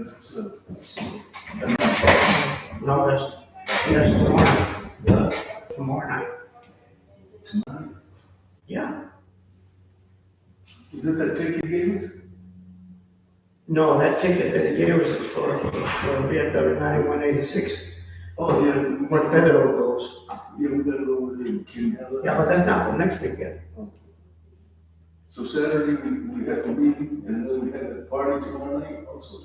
That's, No, that's tomorrow. Tomorrow night. tonight. Yeah. Is it that ticket you gave us? No, that ticket that he gave us is for BMW 9186, Oh, yeah. where Pedro goes. Yeah, we gotta go over there and have that. Yeah, but that's not till next weekend. So Saturday, we have a meeting, and then we have a party tomorrow night also.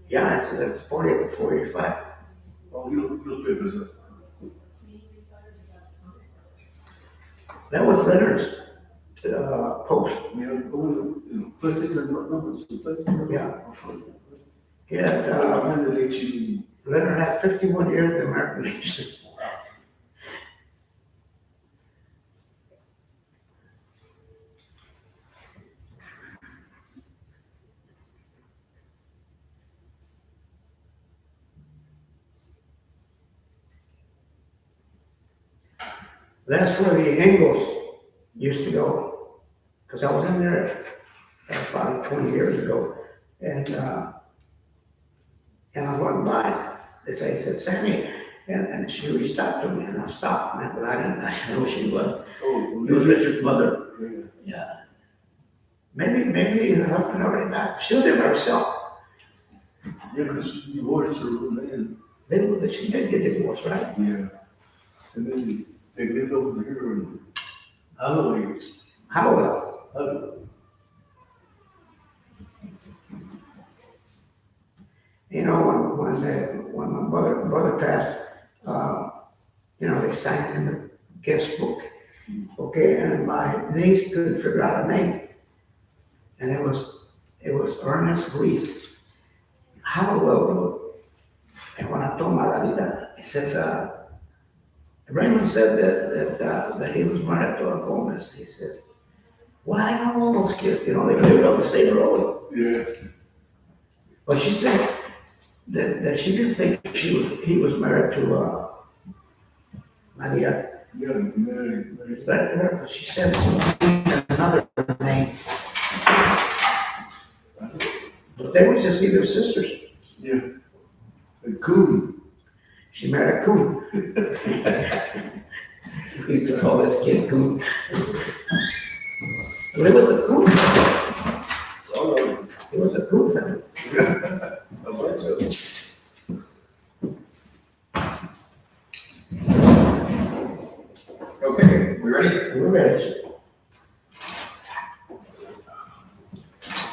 Yeah, it's 40 at the 485. Oh, you'll pick us up. That was Leonard's post. Yeah, go to places and numbers, places. Yeah. He had, Leonard had 51 years in the American Legion. That's where the Angles used to go, because I was in there about 20 years ago, and I went by. They said, Sammy, and she reached out to me, and I stopped, but I didn't know who she was. Oh, It was Richard's mother. yeah. Yeah. Maybe her husband already died. She was there by herself. Yeah, because she divorced her man. She did get divorced, right? Yeah. And then they lived over here in Holloway. Howell. You know, when my brother passed, they signed in the guest book. Okay, and my niece couldn't figure out a name. And it was Ernest Reese, Howell Road. And when I told Margarita, he says, Raymond said that he was married to a Gomez. He says, well, I know all those kids, they lived on the same road. Yeah. But she said that she didn't think he was married to Maria. Yeah, Mary. Is that correct? But she said another name. But they were just either sisters. Yeah. And Coon. She married a coon. We used to call this kid Coon. But it was a coon. Oh, It was a coon family. I like so. Okay, we ready? We're ready.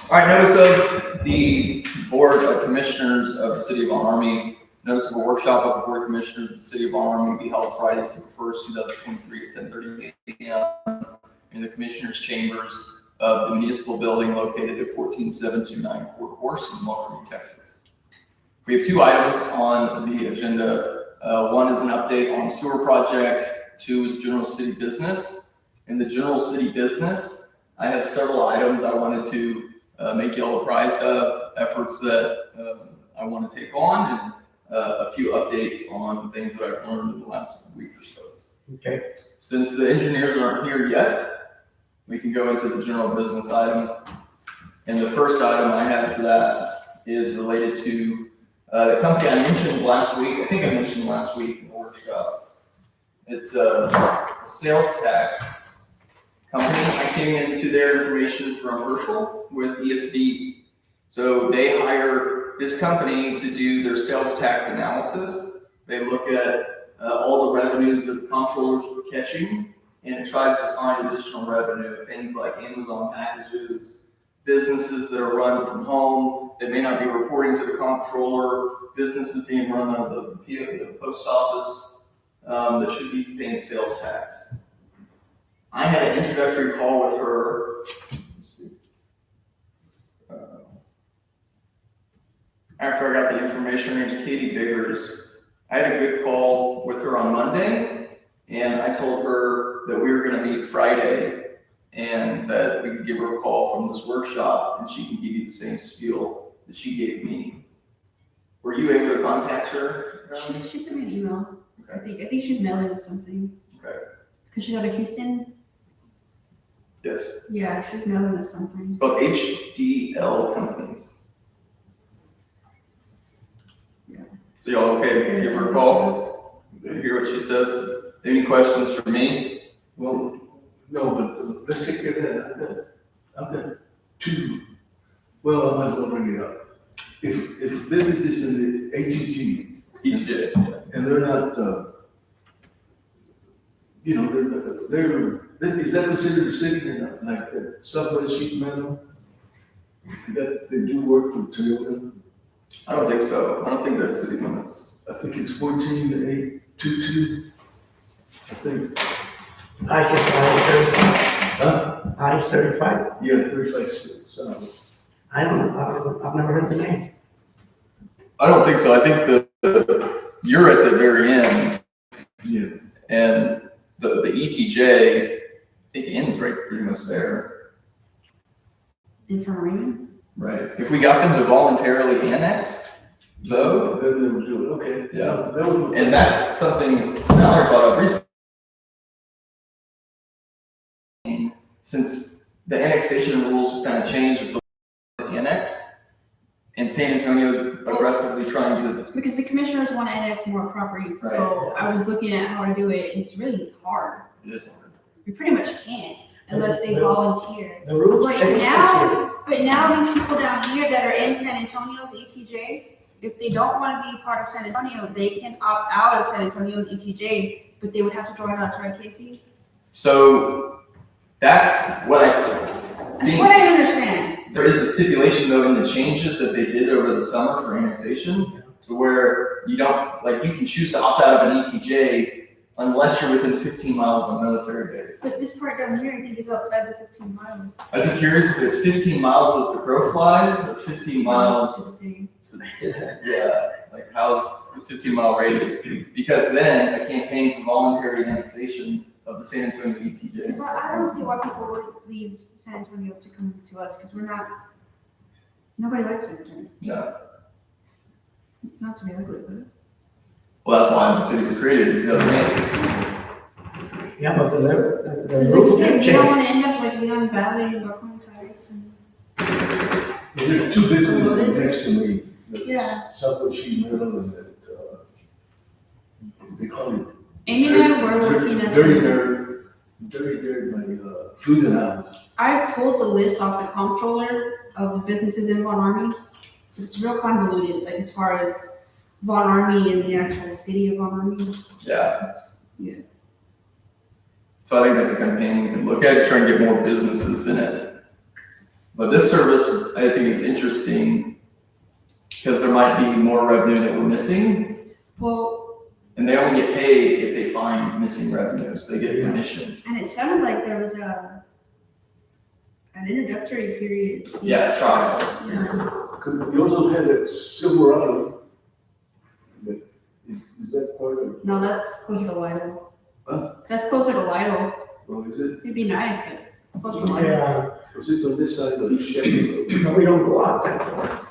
All right, notice of the Board of Commissioners of the City of Von Army. Notice of a workshop of the Board of Commissioners of the City of Von Army will be held Friday, December 1st, 2023 at 10:30 a.m. in the Commissioners' Chambers of the Municipal Building located at 14729 Court Course in Lockerbie, Texas. We have two items on the agenda. One is an update on the sewer project. Two is general city business. In the general city business, I have several items I wanted to make you all apprised of, efforts that I want to take on, and a few updates on things that I've learned in the last week or so. Okay. Since the engineers aren't here yet, we can go into the general business item. And the first item I have for that is related to the company I mentioned last week. I think I mentioned last week in the workshop. It's a sales tax company. I came into their information from Herschel with ESD. So they hire this company to do their sales tax analysis. They look at all the revenues that the comptrollers were catching, and it tries to find additional revenue, things like Amazon packages, businesses that are run from home that may not be reporting to the comptroller, businesses being run out of the post office that should be paying sales tax. I had an introductory call with her. Let's see. After I got the information, her name's Katie Biggers. I had a good call with her on Monday, and I told her that we were going to meet Friday and that we could give her a call from this workshop and she can give you the same spiel that she gave me. Were you able to contact her? She sent me an email. Okay. I think she's mailing us something. Okay. Because she's out of Houston. Yes. Yeah, she's mailing us something. It's called HDL Companies. So y'all okay, give her a call, hear what she says? Any questions for me? Well, no, but let's take care of that. I've got two, well, I might as well bring it up. If business is in the ATG ETJ, and they're not, you know, is that considered a city or not? Like the Southwest Sheet Metal? That they do work for Toyota? I don't think so, I don't think that's city limits. I think it's 14822. I think, I guess huh? I 35. Yeah, 35 I don't know, I've never heard the name. I don't think so, I think you're at the very end, Yeah. and the ETJ, I think ends right pretty much there. Information. Right. If we got them to voluntarily annex, though, Then they would do it, okay. Yeah. That was. and that's something Mallory brought up recently. Since the annexation rules kind of changed with the annex, and San Antonio is aggressively trying to, Because the commissioners want to annex more property, so I was looking at how to do it, and it's really hard. it is. You pretty much can't unless they volunteer. The rules Like changed this now- year. But now these people down here that are in San Antonio's ETJ, if they don't want to be part of San Antonio, they can opt out of San Antonio's ETJ, but they would have to join us, right, Casey? So that's what I That's think. what I understand. There is a stipulation though in the changes that they did over the summer for annexation, to where you don't, like, you can choose to opt out of an ETJ unless you're within 15 miles of a military base. But this part down here, I think, is outside the 15 miles. I'd be curious if it's 15 miles as the crow flies, or 15 It's miles, the same. yeah, like how's the 15-mile radius? Because then a campaign for voluntary annexation of the San Antonio ETJ. Because I don't see why people would leave San Antonio to come to us, because we're not, nobody likes San Antonio. No. Not to be ugly, but. Well, that's why the city was created, is the other name. Yeah, but the Like you rules said, have you don't changed. want to end up like Leon Valley and Buckhorn Heights and. There's two businesses next to me. That's Yeah. Southwest Sheet Metal and that, they call it. Amy and I were working at. Dirty Dirt, my, Flusen House. I pulled the list off the comptroller of the businesses in Von Army. It's real convoluted, like as far as Von Army and the actual city of Von Army. Yeah. Yeah. So I think that's a campaign we can look at to try and get more businesses in it. But this service, I think it's interesting because there might be more revenue that we're missing, Well, and they only get paid if they find missing revenues. They get commission. and it sounded like there was an introductory period. Yeah, trial. Yeah. Cause you also had that Silverado. But is that part of, No, that's closer to Lido. Huh? That's closer to Lido. or is it, It'd be nice, but closer to Lido. Yeah, or is it on this side of the Chevy Road? but we don't go out that far.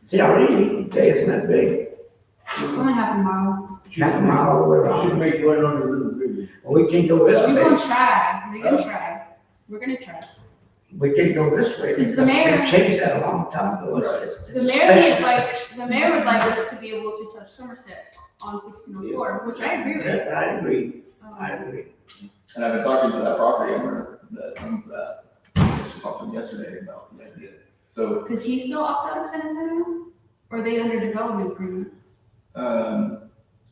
See, our ETJ isn't that big, It's only half a mile. half a mile all the way Should around. make right on the little bridge. Well, we can't go this We're gonna way. try. We're gonna try. We're gonna try. We can't go this way Because because the mayor- they changed that a long time ago. It's The a mayor would special like, section. the mayor would like us to be able to touch Somerset on 1604, which I agree with. Yeah, I agree, I Um, agree. And I've been talking to that property owner that owns that. She talked to him yesterday about the idea. So, Cause he still opt out of San Antonio? Or are they under development agreements?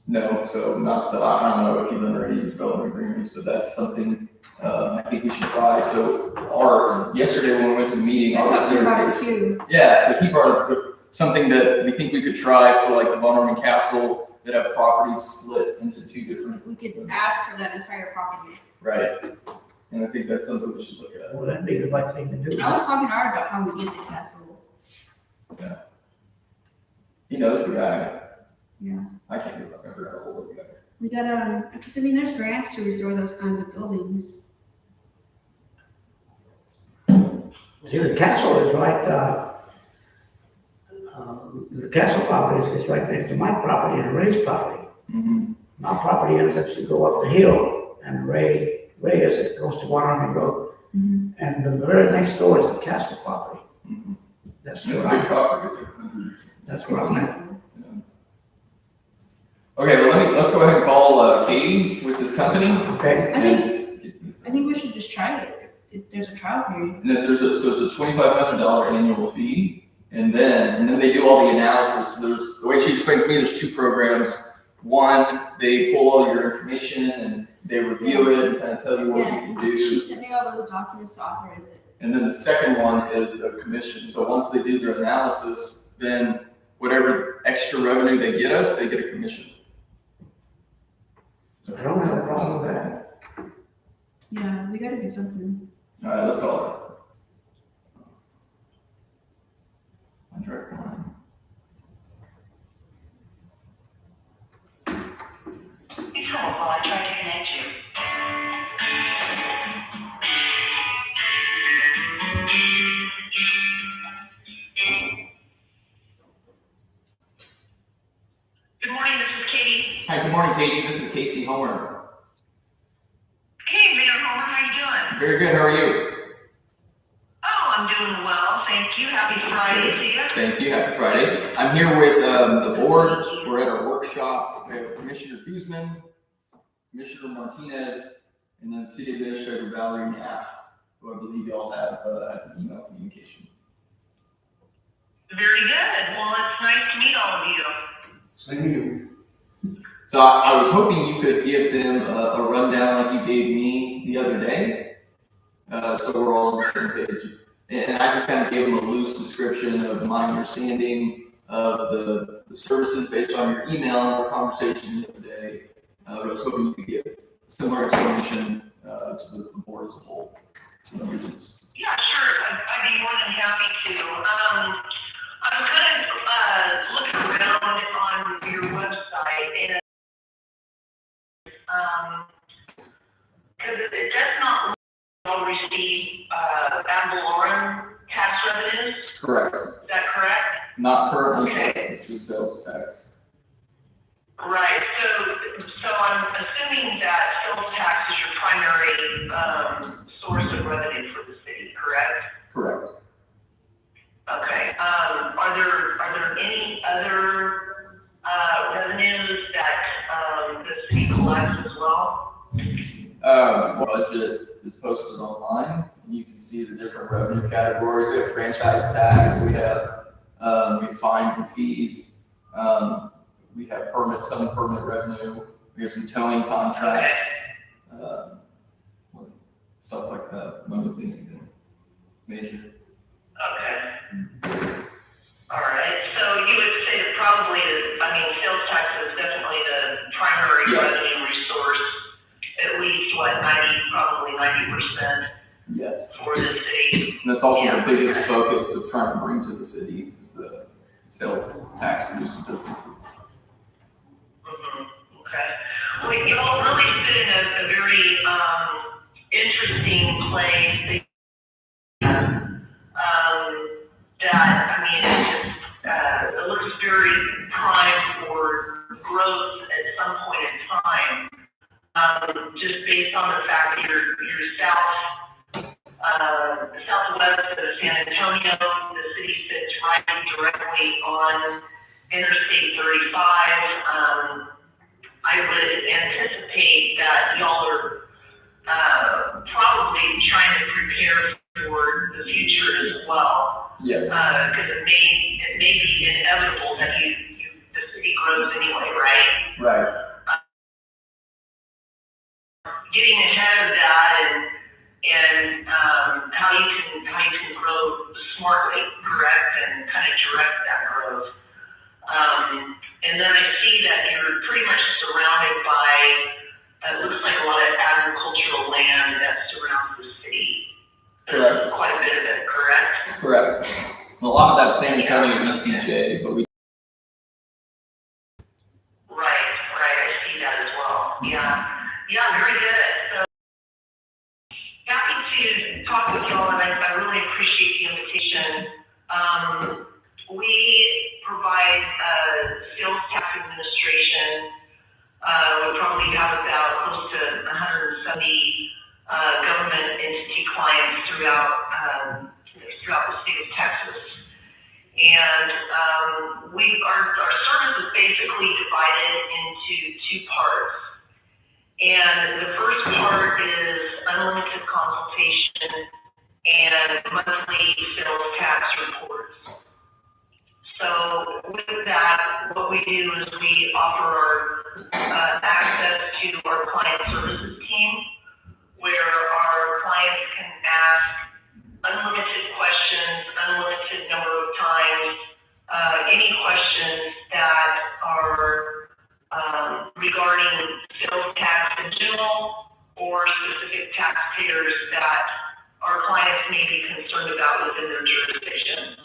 no, so not that I don't know if he's under any development agreements, but that's something, I think we should try. So yesterday when we went to the meeting, I our talked to him about it reserve- too. yeah, so he brought up something that we think we could try for like the Von Orman Castle that have properties split into two different, We could ask for that entire property. right? And I think that's something we should look at. Well, that'd be the right thing to do. I was talking to Art about how we get the castle. He knows the guy. Yeah. I can't remember how old the guy. We got, because I mean, there's grants to restore those kinds of buildings. See, the castle is right, the castle property is right next to my property and Ray's property. Mm-hmm. My property ends up to go up the hill and Ray is, it goes to One Army Road. Mhm. And the very next door is the castle property. Mm-hmm. That's It's where a big I'm, property. that's where I'm at. Okay, well, let's go ahead and call Katie with this company. Okay, I think we should just try it, if there's a trial period. And if so it's a $2,500 annual fee, and then they do all the analysis. The way she explains to me, there's two programs. One, they pull all your information and they review it and kind of tell you what you can do. She sent me all those documents to authorize it. And then the second one is a commission. So once they do their analysis, then whatever extra revenue they get us, they get a commission. I don't have a problem with that. Yeah, we gotta do something. All right, let's call it. My direct line. Please hold while I try to connect you. Good morning, this is Katie. Hi, good morning, Katie. This is Casey Homer. Hey, Mayor Homer, how you doing? Very good. How are you? Oh, I'm doing well, thank you. Happy Friday to you. Thank you. Happy Friday. I'm here with the board. We're at our workshop. We have Commissioner Guzman, Commissioner Martinez, and then City Administrator Valerie Naff, who I believe y'all have had some email communication. Very good. Well, it's nice to meet all of you. Same to you. So I was hoping you could give them a rundown like you gave me the other day, so we're all on the same page. And I just kind of gave them a loose description of my understanding of the services based on your email and our conversation the other day. But I was hoping you could give similar explanation to the board as a whole. So no reasons. Yeah, sure. I'd be more than happy to. I'm kind of looking around on your website, and because it does not well receive ad valorem tax revenues. Correct. Is that correct? Not currently, Okay. it's just sales tax. Right. So I'm assuming that sales tax is your primary source of revenue for the city, correct? Correct. Okay, are there any other, revenues that, the city collects as well? Budget is posted online. You can see the different revenue categories. We have franchise tax, we have fines and fees. We have some permit revenue. We have some towing contracts. Stuff like that. When was anything major? Okay. All right, so you would say that probably, sales tax is definitely the primary Yes. revenue resource, at least, probably 90% Yes. for the city. And that's also the biggest focus of trying to bring to the city is the sales tax producing businesses. Okay. Well, you all really sit in a very interesting place. It looks very prime for growth at some point in time. Just based on the fact that you're southwest of San Antonio, the city sits right directly on Interstate 35. I would anticipate that y'all are probably trying to prepare for the future as well. Yes. Because it may be inevitable that the city grows anyway, right? Right. Getting ahead of that and how you can grow smartly, correct, and kind of direct that growth. And then I see that you're pretty much surrounded by, it looks like a lot of agricultural land that surrounds the city. Correct. Quite a bit of it, correct? Correct. A lot of that San Antonio ETJ, but we. Right, I see that as well. Yeah, very good. So happy to talk with y'all, and I really appreciate the invitation. We provide sales tax administration. We probably have about close to 170 government entity clients throughout the state of Texas. And our service is basically divided into two parts. And the first part is unlimited consultation and monthly sales tax reports. So with that, what we do is we offer our access to our client services team, where our clients can ask unlimited questions, unlimited number of times, any questions that are regarding sales tax in general or specific taxpayers that our clients may be concerned about within their jurisdiction.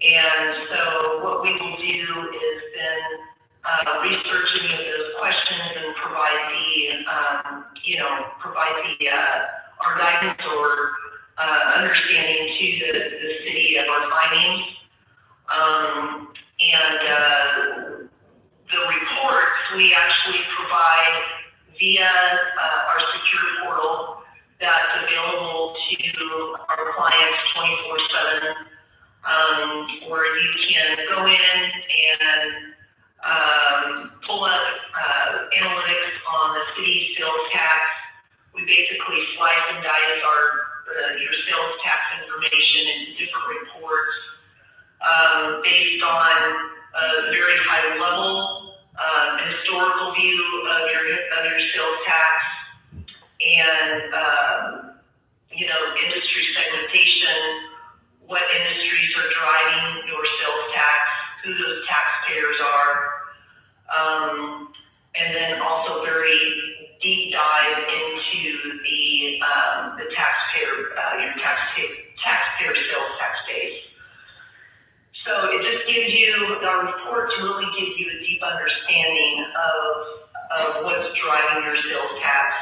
And so what we will do is then research any of those questions and provide our guidance or understanding to the city of our findings. The reports we actually provide via our secure portal that's available to our clients 24/7, where you can go in and pull up analytics on the city sales tax. We basically slice and dice your sales tax information into different reports based on a very high level historical view of your sales tax and industry segmentation, what industries are driving your sales tax, who those taxpayers are, and then also very deep dive into the taxpayer sales tax base. So it just gives you, our reports really give you a deep understanding of what's driving your sales tax,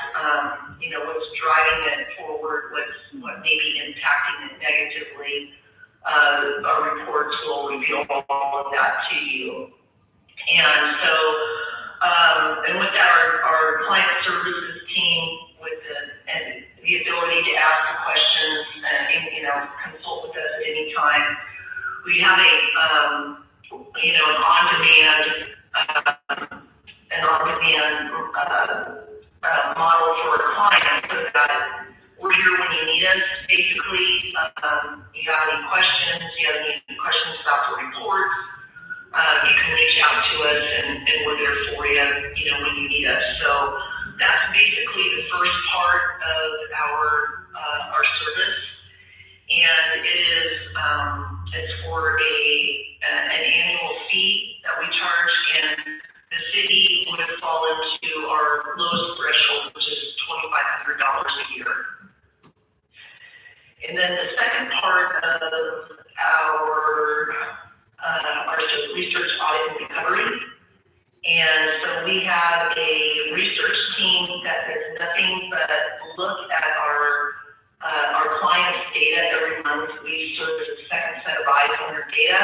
what's driving it forward, what may be impacting it negatively. Our reports will reveal all of that to you. And so, and with that, our client services team, with the ability to ask the questions and consult with us at any time. We have an on-demand model for our clients, so that we're here when you need us. Basically, you have any questions, about the reports, you can reach out to us and we're there for you, when you need us. So that's basically the first part of our service. And it is, it's for an annual fee that we charge, and the city would fall into our lowest threshold, which is $2,500 a year. And then the second part of our research, audit, and recovery. And so we have a research team that does nothing but look at our clients' data every month. We serve as a second set of eyes on their data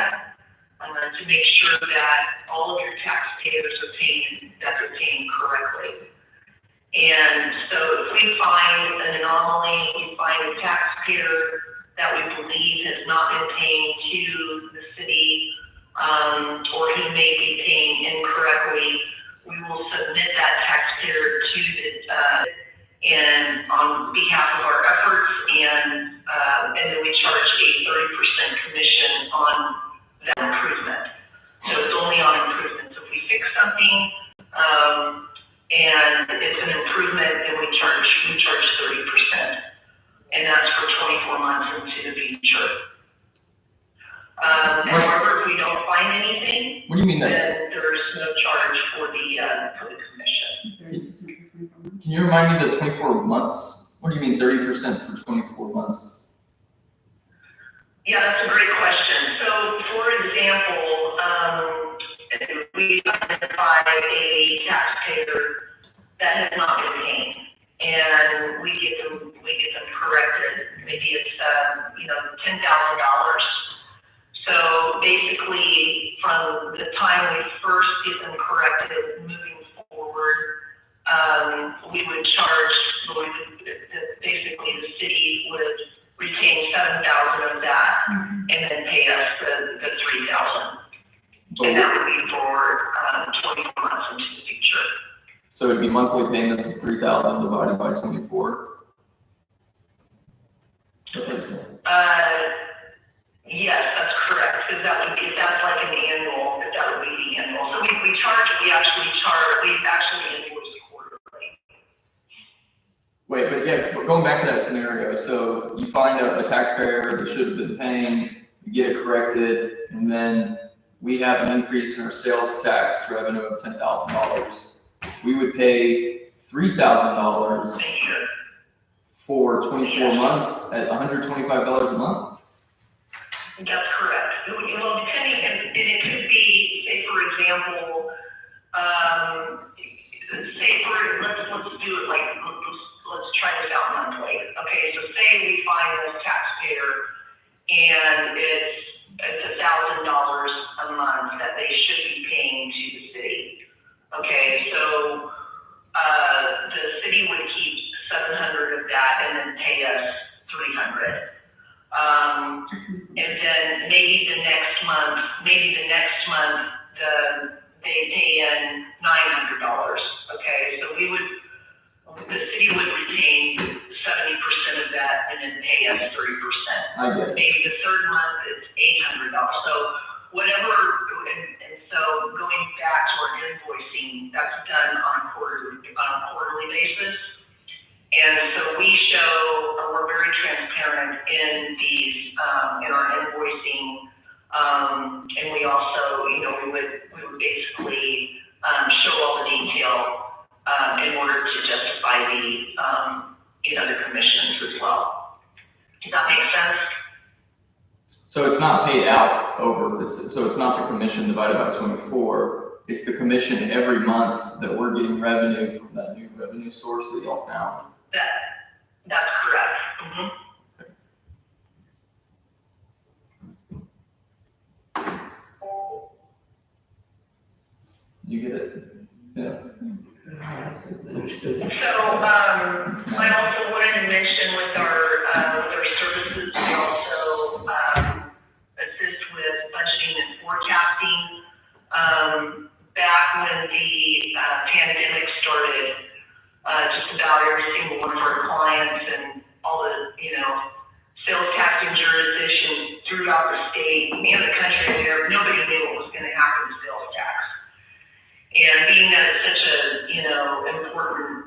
to make sure that all of your taxpayers are paying correctly. And so if we find an anomaly, we find a taxpayer that we believe has not been paying to the city, or who may be paying incorrectly, we will submit that taxpayer to and on behalf of our efforts, and then we charge a 30% commission on that improvement. So it's only on improvements. If we fix something and it's an improvement, then we charge 30%, and that's for 24 months into the future. However, if we don't find anything, What do you mean that? then there's no charge for the commission. Can you remind me the 24 months? What do you mean 30% for 24 months? Yeah, that's a great question. So, for example, we identify a taxpayer that has not been paying, and we get them corrected. Maybe it's $10,000. So basically, from the time we first get them corrected, moving forward, we would charge. Basically, the city would retain $7,000 of that, and then pay us the $3,000. And that would be for 24 months into the future. So it'd be monthly payments of 3,000 divided by 24. Yes, that's correct, because that would be, if that's like an annual, if that would be the annual. So we actually invoice quarterly. Wait, but yeah, but going back to that scenario, so you find a taxpayer that should have been paying, you get it corrected, and then we have an increase in our sales tax revenue of $10,000. We would pay $3,000 A year. for 24 months at $125 a month? That's correct. Well, depending, and it could be, say for example, let's do it like, let's try this out monthly. Okay, so say we find this taxpayer and it's $1,000 a month that they should be paying to the city. Okay, so the city would keep 700 of that and then pay us 300. And then maybe the next month, they pay in $900. Okay, so the city would retain 70% of that and then pay us 30%. I get it. Maybe the third month it's $800. So whatever, and so going back to our invoicing, that's done on a quarterly basis. And so we show, we're very transparent in these, in our invoicing, and we also, we would basically show all the detail in order to justify the commissions as well. Does that make sense? So it's not paid out over, so it's not the commission divided by 24, it's the commission every month that we're getting revenue from that new revenue source that y'all found. That's correct. Mm-hmm. You get it? Yeah. Understood. So, I also wanted to mention with our services, we also, assist with budgeting and forecasting. Back when the, pandemic started, just about every single one of our clients and all the, sales taxing jurisdictions throughout the state and the country there, nobody knew what was gonna happen to sales tax. And being that it's such a, important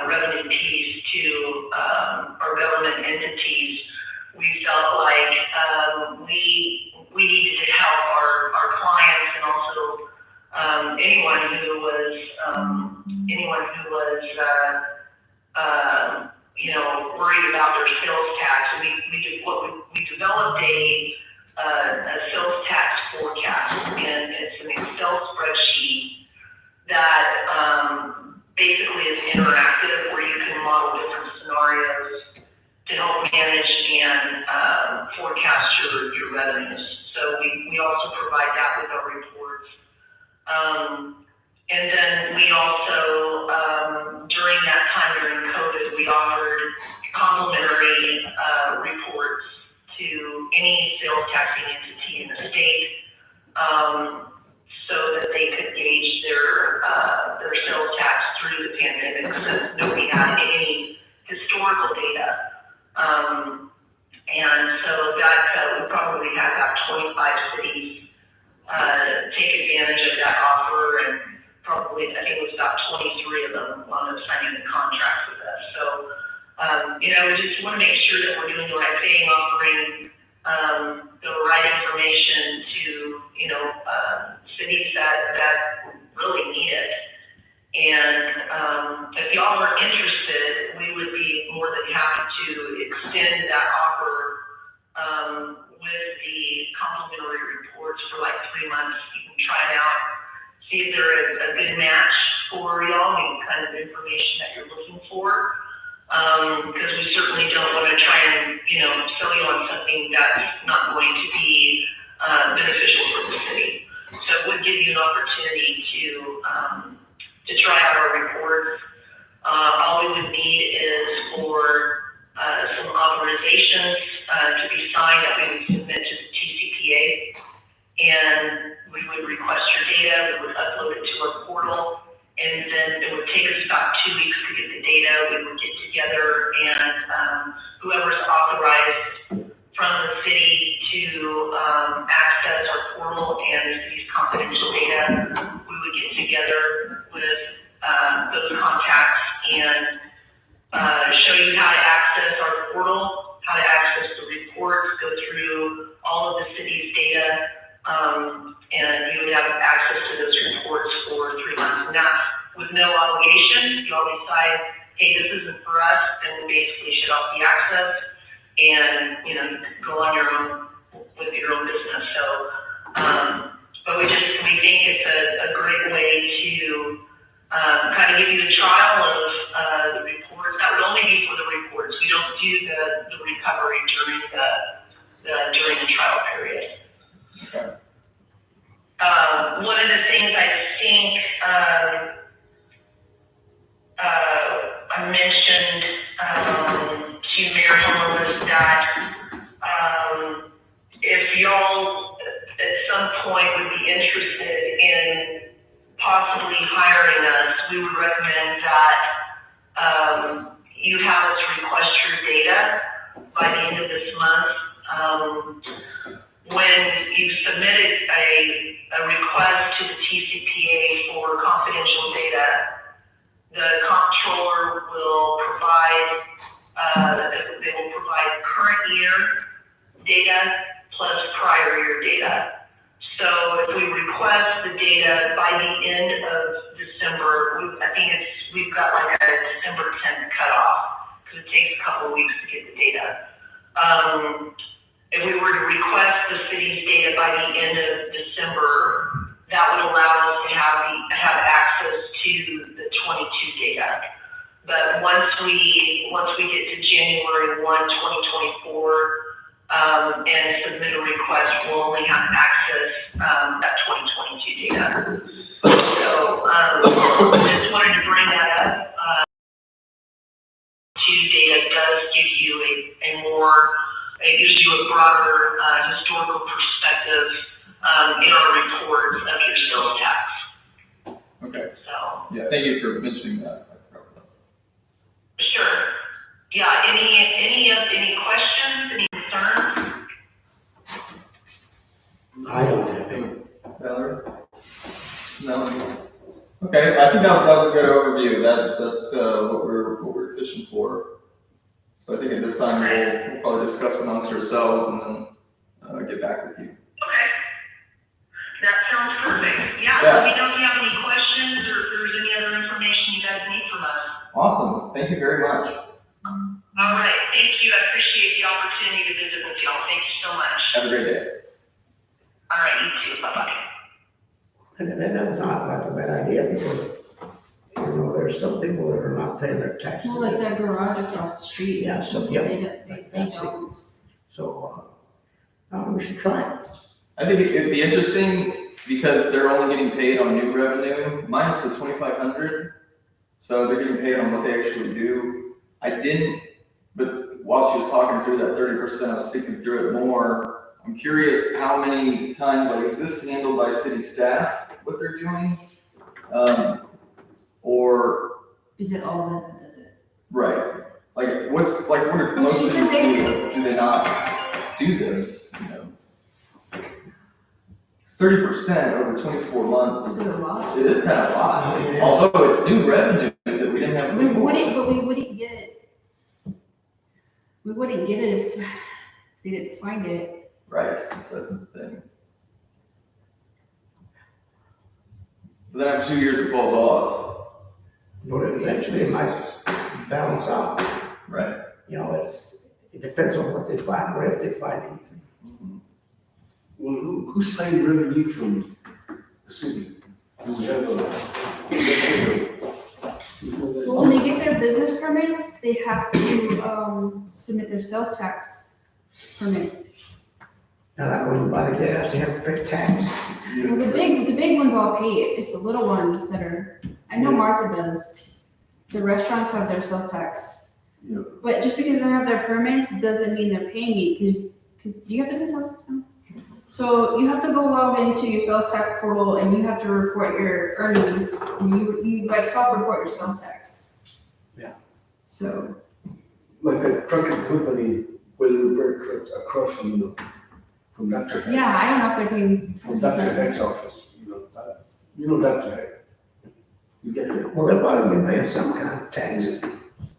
revenue piece to our government entities, we felt like we needed to help our clients and also anyone who was worried about their sales tax. And we developed a sales tax forecast, and it's an Excel spreadsheet that basically is interactive, where you can model different scenarios to help manage and forecast your revenues. So we also provide that with our reports. And then we also, during that time during COVID, we offered complimentary reports to any sales taxing entity in the state, so that they could gauge their sales tax through the pandemic, because nobody had any historical data. And so that we probably had about 25 cities take advantage of that offer, and probably, I think it was about 23 of them wound up signing the contract with us. So, we just want to make sure that we're doing the right thing, offering the right information to, cities that really need it. And if y'all are interested, we would be more than happy to extend that offer with the complimentary reports for like 3 months. You can try it out, see if they're a good match for y'all, the kind of information that you're looking for. Because we certainly don't want to try and, sell you on something that's not going to be beneficial for the city. So it would give you an opportunity to try out our reports. All we would need is for some authorizations to be signed that we would submit to the TCPA. And we would request your data, we would upload it to our portal, and then it would take us about 2 weeks to get the data. We would get together and whoever's authorized from the city to access our portal and the city's confidential data, we would get together with those contacts and show you how to access our portal, how to access the reports, go through all of the city's data, and you would have access to those reports for 3 months. And that's with no obligation. You all decide, hey, this isn't for us, and we basically shut off the access, and you know, you can go on your own with your own business. So, but we think it's a great way to kind of give you the trial of the reports. That would only be for the reports. We don't do the recovery during the trial period. Okay. One of the things I think I mentioned to Mayor Homer was that if y'all at some point would be interested in possibly hiring us, we would recommend that you have us request your data by the end of this month. When you've submitted a request to the TCPA for confidential data, the comptroller will provide, they will provide current year data plus prior year data. So if we request the data by the end of December, we've got like a December 10th cutoff because it takes a couple of weeks to get the data. If we were to request the city's data by the end of December, that would allow us to have access to the 22 data. But once we get to January 1, 2024, and submit a request, we'll only have access that 2022 data. So I just wanted to bring that up. Data does give you it gives you a broader historical perspective in our reports of your sales tax. Okay. So Yeah, thank you for mentioning that. sure. Yeah. Any questions? Any concerns? I don't have any. Valerie? No? Okay, I think that was a good overview. That's what we're fishing for. So I think at this time we'll probably discuss amongst ourselves and then get back with you. Okay. That sounds perfect. Yeah. Yeah. Let me know if you have any questions or if there's any other information you guys need from us. Awesome. Thank you very much. All right. Thank you. I appreciate the opportunity to visit with y'all. Thank you so much. Have a great day. All right. You too. Bye-bye. And that was not like a bad idea because, you know, there's some people that are not paying their taxes. Well, like that garage across the street. Yeah, so, They yeah. don't. So, we should try it. I think it'd be interesting because they're only getting paid on new revenue minus the 2,500. So they're getting paid on what they actually do. But while she was talking through that 30%, I was thinking through it more. I'm curious how many times, like, is this handled by city staff, what they're doing? Or, Is it all of them that does it? right, like, what are Well, most she of said them do they not do this, you know? 30% over 24 months. Is it a lot? It is kind of a lot, It is. although it's new revenue that we didn't have We before. we wouldn't get it. We wouldn't get it if they didn't find it. Right, so that's the thing. But then after 2 years, it falls off. But eventually it might balance out. Right. You know, it depends on what they find or if they find anything. Mhm. Well, who's paying revenue from the city? Do we have Well, when they get their business permits, they have to submit their sales tax permit. And like when you buy the gas, they have to pay tax. Well, the big ones all pay it. It's the little ones that are. I know Martha does. The restaurants have their sales tax. Yeah. But just because they have their permits doesn't mean they're paying it. Because do you have to pay sales tax now? So you have to go log into your sales tax portal and you have to report your earnings. And you like self-report your sales tax. Yeah. So, Like a trucking company, where they repair trucks across from Dr. Heck. yeah, I don't know if they're paying. From Dr. Heck's office, Dr. Heck. You get it. Well, they're probably been paying some kind of tax,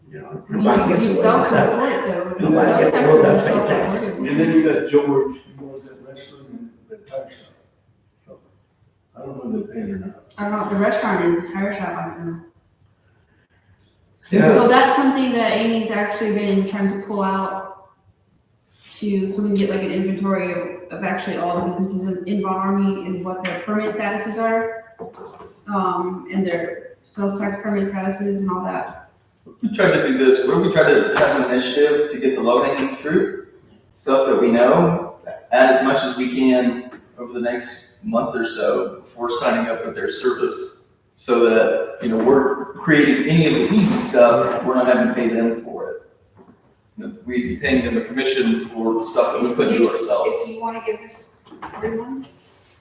You Nobody gets away with that. self-report though. Nobody Sales gets tax away with is that tax. self-reported. And then you got George, who owns that restaurant and the tire shop. So, I don't know if they're paying or not. I don't know, the restaurant is a tire shop, I don't know. Yeah. So that's something that Amy's actually been trying to pull out so we can get like an inventory of actually all the businesses in Von Army and what their permit statuses are. And their sales tax permit statuses and all that. We tried to do this, where we tried to have an initiative to get the low-hanging fruit, stuff that we know, add as much as we can over the next month or so before signing up with their service, so that, we're creating any of the easy stuff, we're not having to pay them for it. We'd be paying them a commission for the stuff that we couldn't do ourselves. If you wanna give us 3 months.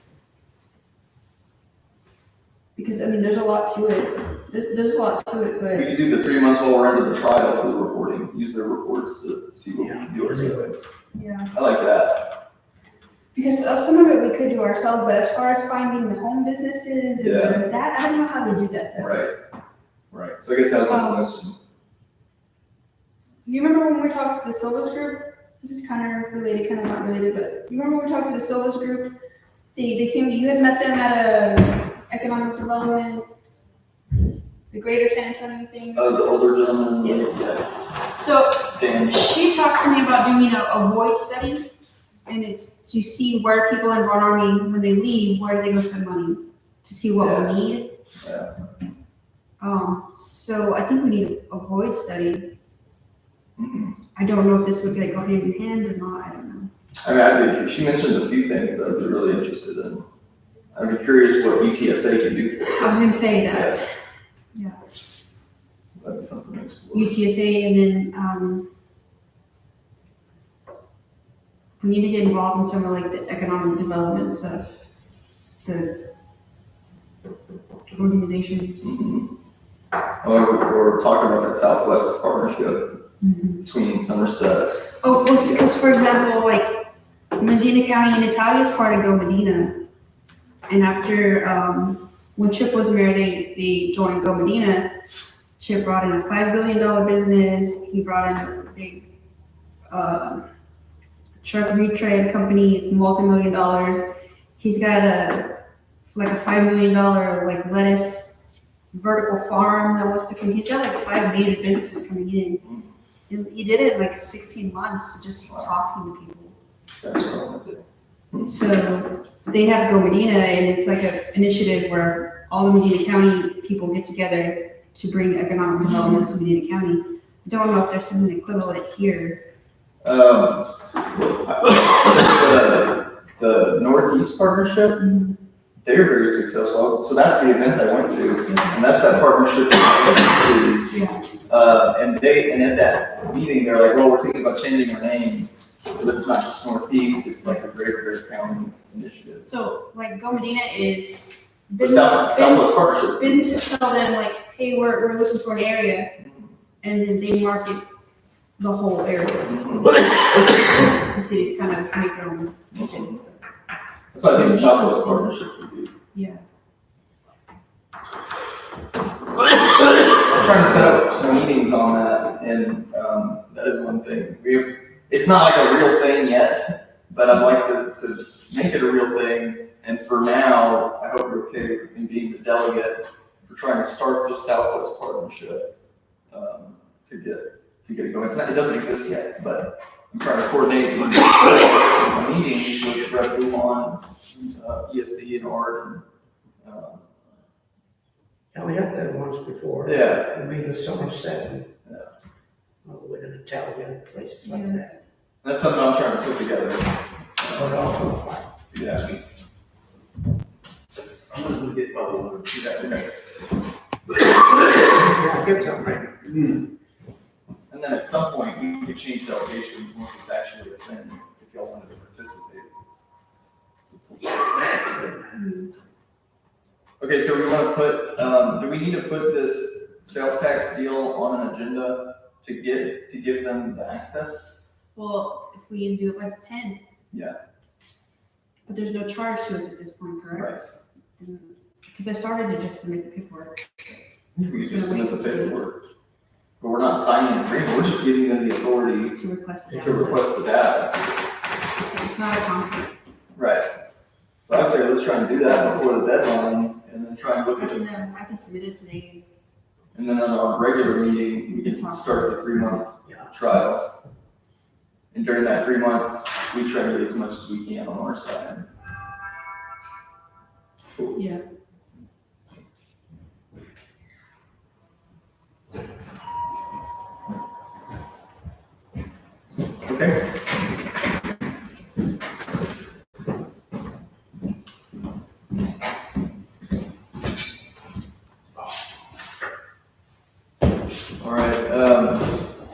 Because, there's a lot to it. There's a lot to it, We but could do the 3 months while we're under the trial for the reporting, use their reports to see what we can do ourselves. yeah. I like that. Because some of it we could do ourselves, but as far as finding the home businesses and Yeah. that, I don't know how to do that though. Right. So I guess that was my question. You remember when we talked to the Silvas group? This is kind of related, kind of not related, but you remember when we talked to the Silvas group? They came, you had met them at a economic development, the Greater San Antonio thing. The older gentleman. Yes. Yeah. So Dan. she talked to me about doing a void study, and it's to see where people in Von Army, when they leave, where do they go spend money, to see what we need. Yeah. So I think we need a void study. Mhm. I don't know if this would go hand in hand or not, I don't know. I'd be, she mentioned a few things that I'd be really interested in. I'd be curious what UTSA can do for I was us. gonna say that, That'd be something to explore. UTSA, and then, we need to get involved in some of like the economic development stuff, the organizations. Mhm. We're talking about that Southwest partnership between Somerset. Oh, well, because for example, like Medina County and Natalia is part of Go Medina. And after, when Chip was mayor, they joined Go Medina. Chip brought in a $5 billion business. He brought in a big, truck retread company. It's multi-million dollars. He's got a $5 million like lettuce vertical farm that wants to come. He's got like 5 major businesses coming in. And he did it in like 16 months, just talking to people. That's what I want to do. So they have Go Medina, and it's like an initiative where all the Medina County people get together to bring economic development to Medina County. I don't know if there's something equivalent here. The Northeast Partnership, they're very successful. So that's the event I went to, and that's that partnership with cities. Yeah. And at that meeting, they're like, well, we're thinking about changing our name so that it's not just Northeast, it's like a greater County initiative. So like Go Medina is The Southwest Partnership. businesses tell them like, hey, we're looking for an area, and then they market the whole area. Mhm. The cities kind of make their own. That's what I think the Southwest Partnership would be. Yeah. I'm trying to set up some meetings on that, and that is one thing. It's not like a real thing yet, but I'd like to make it a real thing. And for now, I hope you're okay with me being the delegate for trying to start the Southwest Partnership to get it going. It doesn't exist yet, but I'm trying to coordinate some meetings with Rep. Lumon, ESD, and Art, and Yeah, we had that once before. yeah. I mean, the Somerset and, Yeah. with an Italian, places like Yeah. that. That's something I'm trying to put together. But also, Yeah. I'm gonna get my water. Yeah, okay. yeah, get something right. And then at some point, we could change delegations once it's actually a thing, if y'all wanted to participate. Okay, so we wanna put, do we need to put this sales tax deal on an agenda to give them the access? Well, if we do it by the 10th. Yeah. But there's no charge to it at this point, correct? Because I started to just submit the paperwork. We just submit the paperwork. But we're not signing an agreement, we're just giving them the authority To request it. to request the data. It's not a conflict. Right. So I'd say let's try and do that before the deadline, and then try and look at it. I can submit it today. And then on our regular meeting, we can start the 3-month trial. And during that 3 months, we try to get as much as we can on our side. Cool. Yeah. Okay. All right,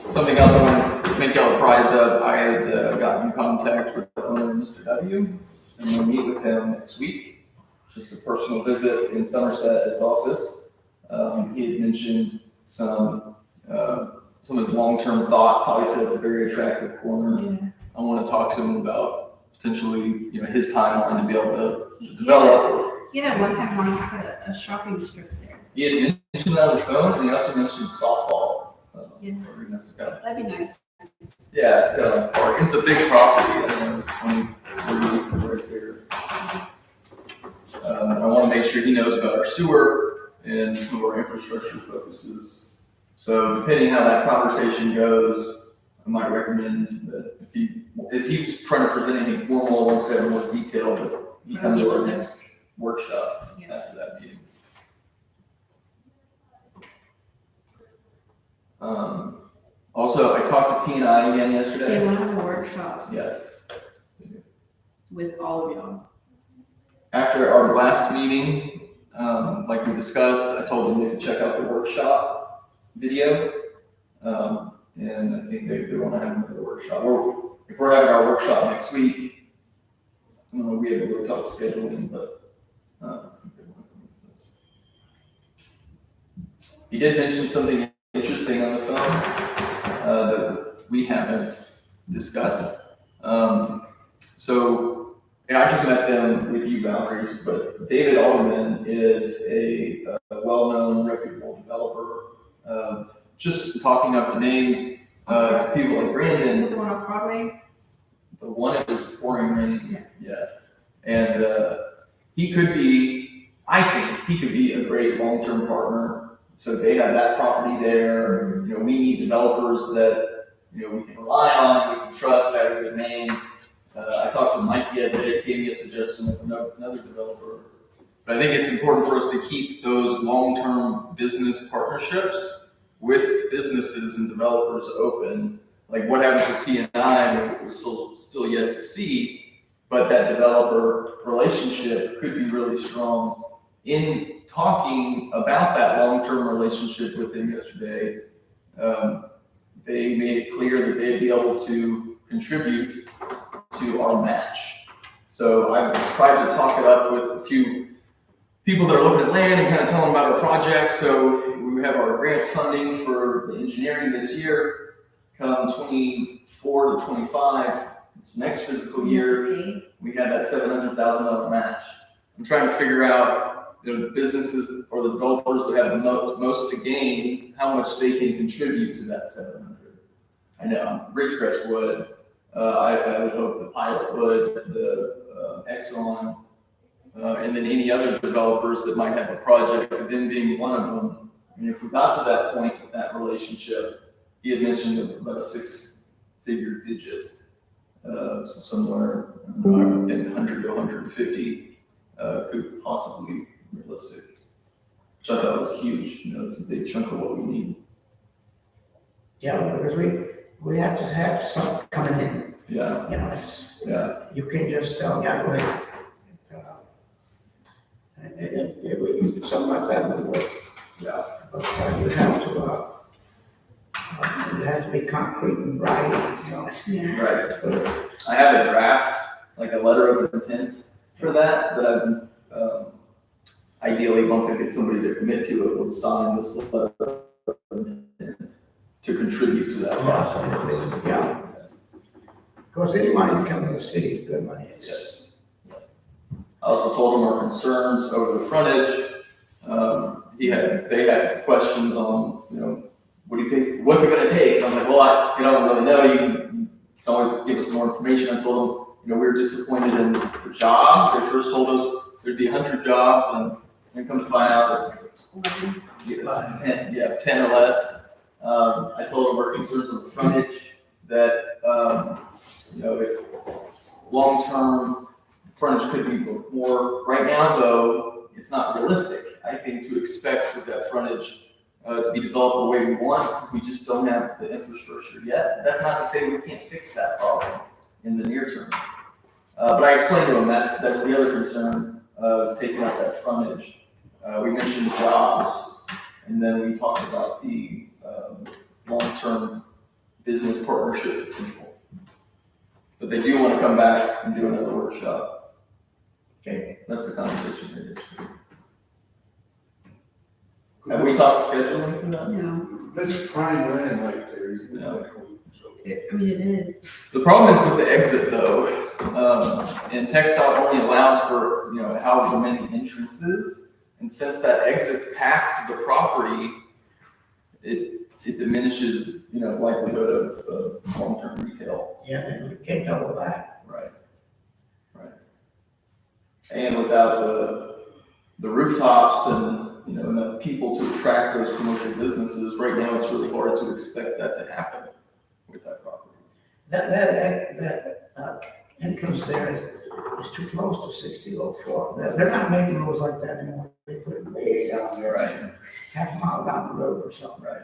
something else I want to make y'all apprised of, I had gotten in contact with the owner, Mr. W, and we'll meet with him next week. Just a personal visit in Somerset at his office. He had mentioned some of his long-term thoughts, how he says it's a very attractive corner. Yeah. I want to talk to him about potentially, his timeline to be able to develop. He had at one time wanted to put a shopping strip there. He had mentioned that on the phone, and he also mentioned softball. Yeah. That's kind of, That'd be nice. yeah, it's kind of like park. It's a big property. I don't know, it's 20, 30 acres right there. I want to make sure he knows about our sewer and some of our infrastructure focuses. So depending how that conversation goes, I might recommend that if he's trying to present anything formal, wants to have more detail, but he come to our next workshop after that meeting. Also, I talked to T&I again They yesterday. want to have a workshop Yes. with all of y'all. After our last meeting, like we discussed, I told them they could check out the workshop video. And I think they want to have another workshop. Or if we're having our workshop next week, I don't know, we haven't really talked scheduling, but I think they want to come with this. He did mention something interesting on the phone that we haven't discussed. So, I just met them with you, Valerie, but David Alderman is a well-known, reputable developer. Just talking up the names to people like Is Brandon, it the one off Broadway? the one that was pouring rain. Yeah. And he could be, I think he could be a great long-term partner. So they have that property there. We need developers that, we can rely on, we can trust, have a good name. I talked to Mike yet, he gave me a suggestion of another developer. But I think it's important for us to keep those long-term business partnerships with businesses and developers open. Like what happens with T&I, we're still yet to see, but that developer relationship could be really strong. In talking about that long-term relationship with them yesterday, they made it clear that they'd be able to contribute to our match. So I tried to talk it up with a few people that are looking at land and kind of tell them about our project. So we have our grant funding for the engineering this year. Come 24 to 25, this next fiscal year, we have that $700,000 match. I'm trying to figure out, the businesses or the developers that have the most to gain, how much they can contribute to that 700. I know Ridgecrest would. I would hope the Pilot would, the Exxon, and then any other developers that might have a project, them being one of them. If we got to that point with that relationship, he had mentioned about a 6-figure digit, so somewhere, I would think 100 to 150 could possibly be realistic. Which I thought was huge, it's a big chunk of what we need. Yeah, because we have to have something coming in. Yeah, It's, yeah, you can't just tell, yeah, go ahead. Something like that would work. yeah. But you have to be concrete and writing, Yeah. Right. I have a draft, like a letter of intent for that I've been ideally, once I get somebody to commit to it, would sign this letter of intent to contribute to that project. Yeah. Because any money that comes to the city is good money. Yes. I also told him our concerns over the frontage. They had questions on, what do you think, what's it gonna take? And I was like, well, I don't really know, you can always give us more information. I told them, we were disappointed in the jobs. They first told us there'd be 100 jobs, and then come to find out it's 10 or less. I told them our concerns on the frontage, that, if long-term frontage could be more. Right now, though, it's not realistic, I think, to expect with that frontage to be developed the way we want, because we just don't have the infrastructure yet. That's not to say we can't fix that problem in the near term. But I explained to them that's the other concern, is taking out that frontage. We mentioned jobs, and then we talked about the long-term business partnership potential. But they do want to come back and do another workshop. Okay. That's the conversation they did. Have we talked scheduling for that? No, That's prime land right there, isn't it? Yeah. So, it is. The problem is with the exit though, and TxDOT only allows for, however many entrances. And since that exit's past the property, it diminishes, likelihood of long-term retail. Yeah, and you can't double back. Right. And without the rooftops and, enough people to attract those commercial businesses, right now it's really hard to expect that to happen with that property. That entrance there is too close to 6004. They're not making roads like that anymore. They put it way down there. Right. Half a mile down the road or something. Right.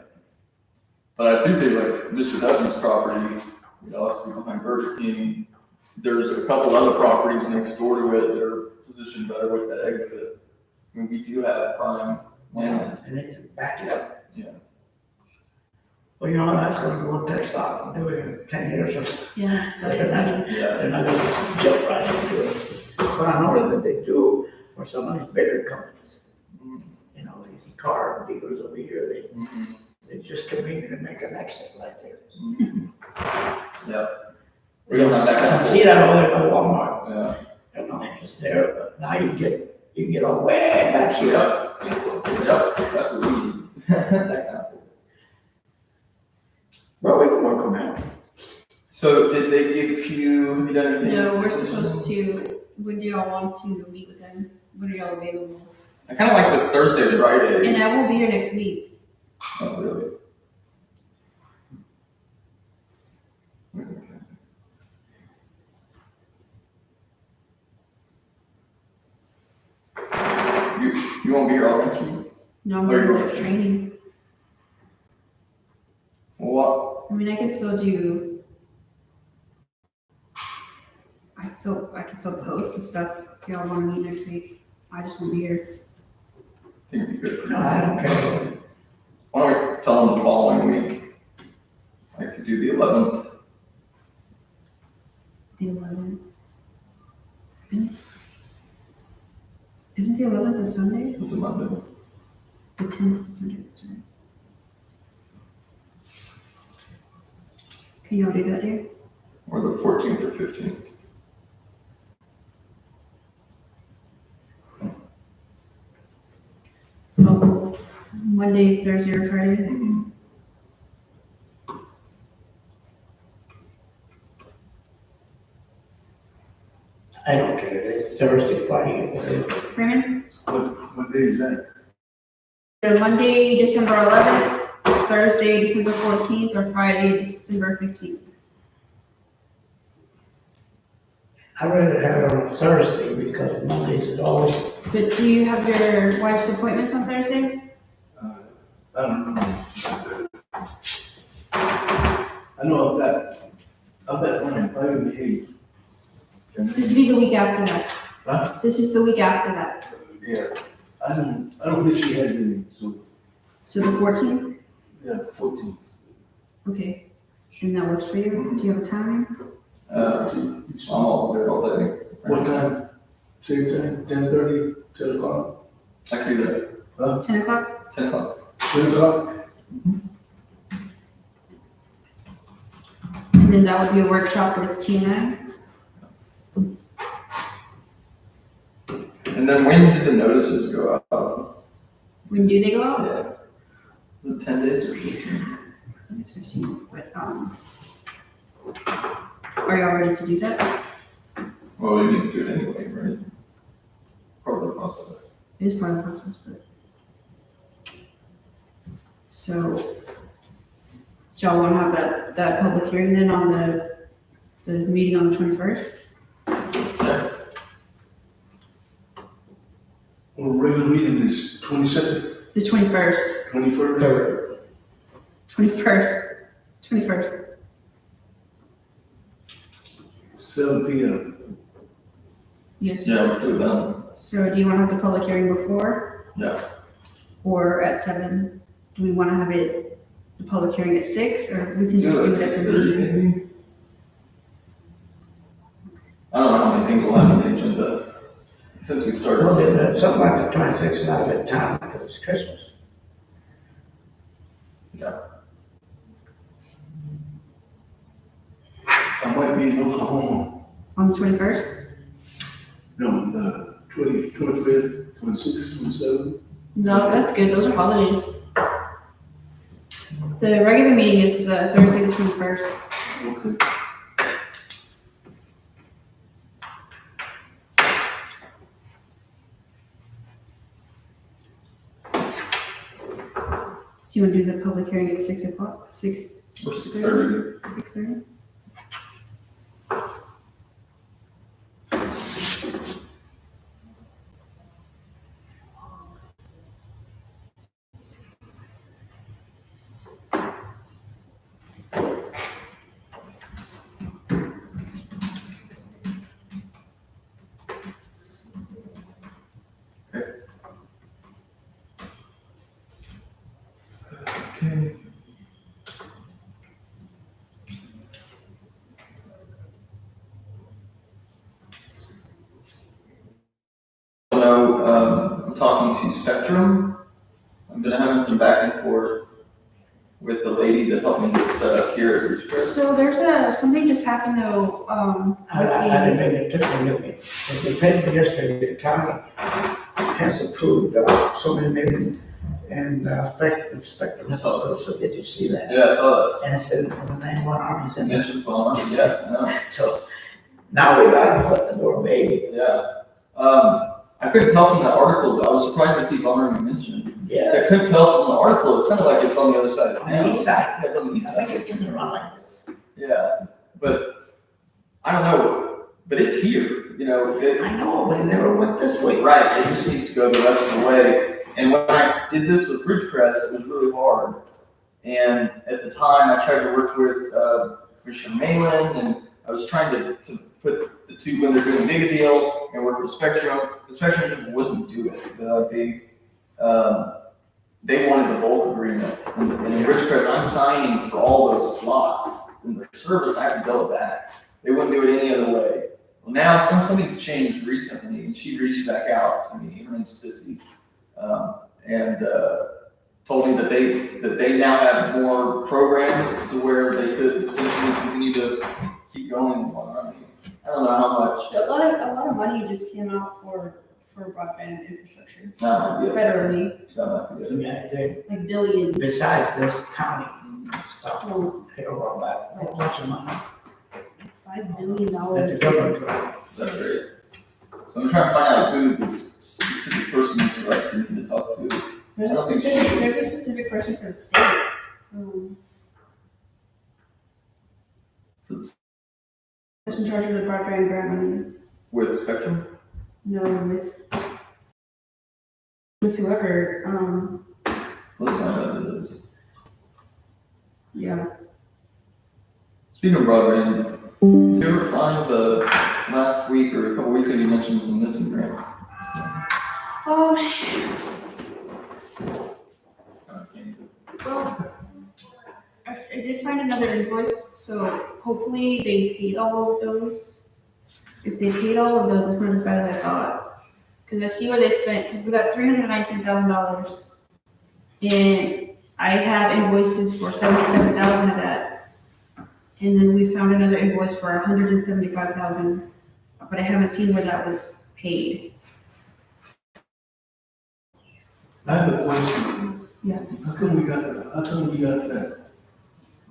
But I do think like Mr. W's property, obviously behind Burger King, there's a couple other properties next door to it that are positioned better with that exit. I mean, we do have prime land. And they can back it up. Yeah. Well, that's gonna go to TxDOT and do it in 10 years or so. Yeah, that's They're not, Yeah. they're not gonna jump right into it. But I know that they do for some of these bigger companies. These car dealers over here, Mhm. they just convenient to make an exit right there. Yeah. We don't have that kind I of. see that over there by Walmart. Yeah. There's no interest there, but now you can get all way back here. Yep, that's what we need. That kind of thing. Well, we can work on that. So did they give you, have you done anything? No, we're supposed to, when do y'all want to meet with them? When are y'all available? I kind of like this Thursday, Friday. And I won't be here next week. Oh, really? You won't be here all next week? No, I'm Where you going to working? training. What? I mean, I can still do. I can still post the stuff if y'all want to meet next week. I just won't be here. I think it'd be good. No, I don't care. Why don't we tell them the following week? I could do the 11th. The 11th. Isn't the 11th a Sunday? It's a Monday. The 10th is Sunday, that's right. Can y'all do that day? Or the 14th or 15th. So Monday, Thursday, or Friday? Mhm. I don't care. It's Thursday, Friday, whatever. Raymond? what day is that? The Monday, December 11th, Thursday, December 14th, or Friday, December 15th. I'd rather have it on a Thursday because Mondays is always, But do you have your wife's appointments on Thursday? I don't know. I know I've got one on Friday the 8th. And This would be the week after that. Huh? This is the week after that. Yeah, I don't think she has any, so, So the 14th? yeah, 14th. Okay. And that works for you? Do you have a time? I'm all good all day. What time? Same time, 10:30? 10 o'clock, I can do that, 10 o'clock? 10 o'clock. 10 o'clock? And then that would be a workshop with TNI. And then when do the notices go out? When do they go out? Yeah. The 10 days or 15? I think it's 15, but, are y'all ready to do that? Well, we need to do it anyway, right? Part of the process. It is part of the process, but. So, do y'all wanna have that public hearing then on the meeting on the 21st? Well, regular meeting is 22nd, The 21st, 21st? Third. 21st. 7 PM. Yes. Yeah, let's do it then. So do you wanna have the public hearing before? Yeah. Or at 7? Do we wanna have it, the public hearing at 6, or we can just Do do it it at at the 6:30 meeting? maybe? I don't know how many things we'll have on the agenda, since we started. Well, then, something like the 26th, not a good time, because it's Christmas. I might be in Oklahoma. On the 21st? No, the 25th, 26th, 27th. No, that's good, those are holidays. The regular meeting is the Thursday the 21st. Okay. So you wanna do the public hearing at 6 o'clock, 6, Or 6:30. 6:30? Okay. So, I'm talking to Spectrum. I'm gonna have some back and forth with the lady that helped me get set up here as a script. So something just happened though, I didn't make it different with me. As they paid me yesterday, the county has approved so many million and spectrum. I saw that. So did you see that? Yeah, I saw And it said, and the 9/1 Army's that. in there. Mentions going on, yeah, So now we got to put the door baby. yeah. I couldn't tell from that article, but I was surprised to see Von mentioned. Yeah. I couldn't tell from the article, it sounded like it's on the other side of On the town. east side. It's on the I east side. think it turns around like this. Yeah, but I don't know, but it's here, you know, I know, but it never went this way. right, it just needs to go the rest of the way. And when I did this with Ridgecrest, it was really hard. And at the time, I tried to work with Commissioner Malin, and I was trying to put the two, when they're doing a mega deal, and work with Spectrum. The Spectrum just wouldn't do it. They wanted the bulk agreement. And in Ridgecrest, I'm signing for all those slots. In their service, I have to bill it back. They wouldn't do it any other way. Well, now something's changed recently, and she reached back out to me. Her name's Sissy, and told me that they now have more programs to where they could potentially continue to keep going and whatnot. I don't know how much. a lot of money just came out for broadband infrastructure. That might be it. Federally, That might be it. Yeah, they, like billions. besides this county stuff, Oh, they don't roll back a whole bunch of money $5 billion. that the government got. That's great. So I'm trying to find out who this specific person is for us to talk to. There's a specific person for the state. Who's in charge of the broadband grant money? With Spectrum? No, with whoever, Let's find out who it is. yeah. Speaking of broadband, did you ever find the last week or a couple weeks ago you mentioned some missing grant? Well, I did find another invoice, so hopefully they paid all of those. If they paid all of those, it's not as bad as I thought. Cause I see where they spent, cause we got $319,000. And I have invoices for 77,000 of that. And then we found another invoice for 175,000, but I haven't seen where that was paid. I have a question. Yeah. How come we got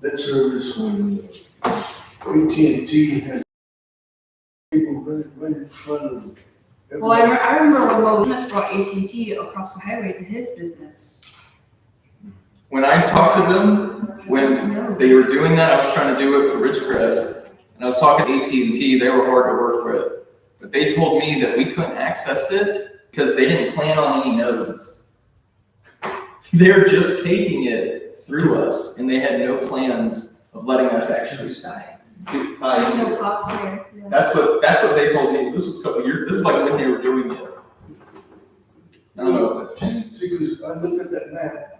that service when AT&T has people right in front of them? Well, I remember when Mo Lemus brought AT&T across the highway to his business. When I talked to them, when they were doing that, I was trying to do it for Ridgecrest, and I was talking to AT&T, they were hard to work with. But they told me that we couldn't access it because they didn't plan on any nodes. They're just taking it through us, and they had no plans of letting us actually Side. get tied There's to no it. pops here. Yeah. That's what they told me. This was a couple years, this is like when they were doing it. I don't know if that's changed. See, because I looked at that map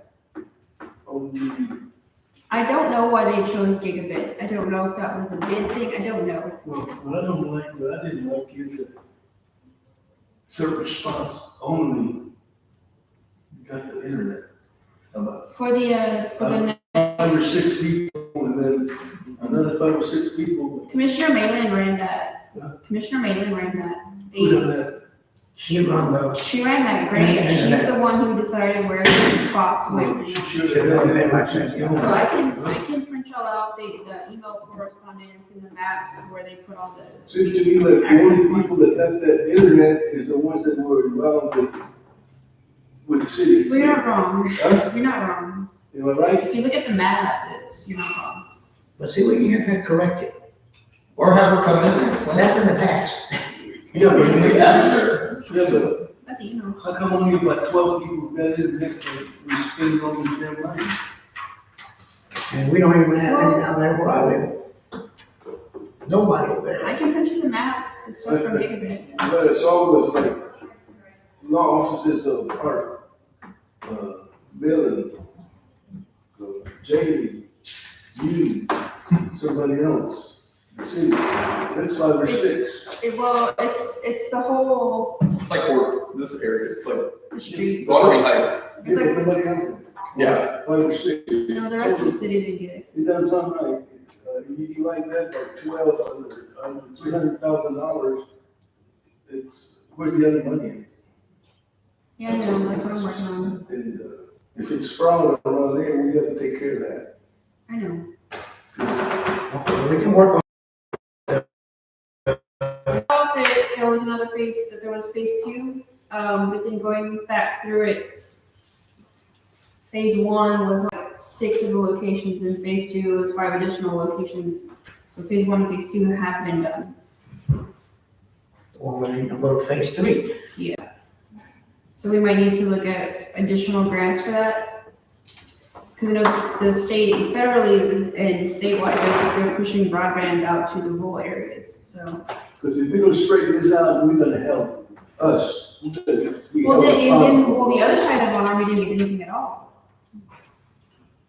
on I don't know why they chose gigabit. I don't know if that was a bid thing. I don't know. what I didn't like is that certain response only got the internet. About For the 5 or 6 people, and then another 5 or 6 people. Commissioner Malin ran that. Yeah. Commissioner Malin ran that. Who done that? She run the, She ran that grant. She's the one who decided where the spots went. She So should should have have been had like that. that. I can print y'all out the email correspondence and the maps where they put all the. Seems to me like the only people that got that internet is the ones that were involved with the city. Well, you're not wrong. Huh? You're not wrong. Am I right? If you look at the map, you're not wrong. but see, we can get that corrected. Or have her come in and explain. That's in the past. Yeah, but We asked her. yeah, but At the emails. how come only about 12 people got internet that we spend all this damn money? And we don't even have any down there where I live. Nobody over there. I can print you the map. It's sourced from gigabit. But it's always like law offices of art, Bill and Jamie, you, somebody else, the city. That's 5 or 6. Well, it's the whole It's like this area, it's like the street. Waterby Heights. Yeah, but nobody else. Yeah. 5 or 6. No, the rest of the city didn't get it. It doesn't sound right. You like that, like 12 under $300,000. It's, where's the other money? Yeah, I know, that's what I'm working on. And if it's fraud around there, we gotta take care of that. I know. Okay, we can work on. I thought that there was another phase, that there was phase 2, but then going back through it, phase 1 was like 6 of the locations, and phase 2 was 5 additional locations. So phase 1 and phase 2 have been done. Well, we need to go to phase 3. So, yeah. So we might need to look at additional grants for that. Because I know the state, federally and statewide, they're pushing broadband out to the rural areas, so. Because if we're gonna straighten this out, we're gonna help us. We're gonna be Well, held responsible. the other side of our army didn't get anything at all.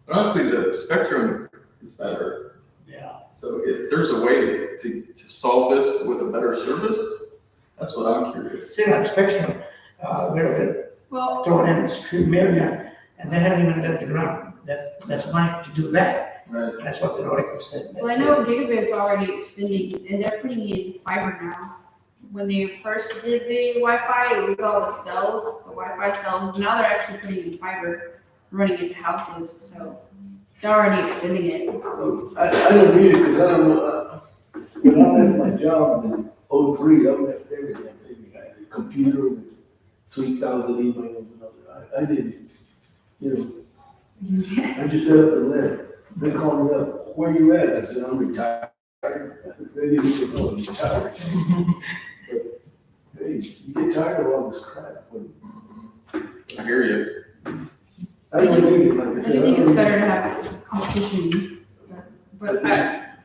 But honestly, the spectrum is better. Yeah. So if there's a way to solve this with a better service, that's what I'm curious. See, like Spectrum, they're Well, throwing in this 2 million, and they haven't even done the ground. That's money to do that. Right. That's what the article said. I know Gigabit's already extending, and they're putting in fiber now. When they first did the Wi-Fi, it was all the cells, the Wi-Fi cells. Now they're actually putting in fiber, running into houses, so they're already extending it. I don't need it, because I don't know, when I left my job in '03, I left everything. I had a computer with 3,000 emails and all that. I didn't, I just got up and left. They called me up, where you at? I said, I'm retired. They didn't even know I'm retired. But, hey, you get tired of all this crap. I hear you. I don't need it, like I I said. do think I it's don't better to have competition. But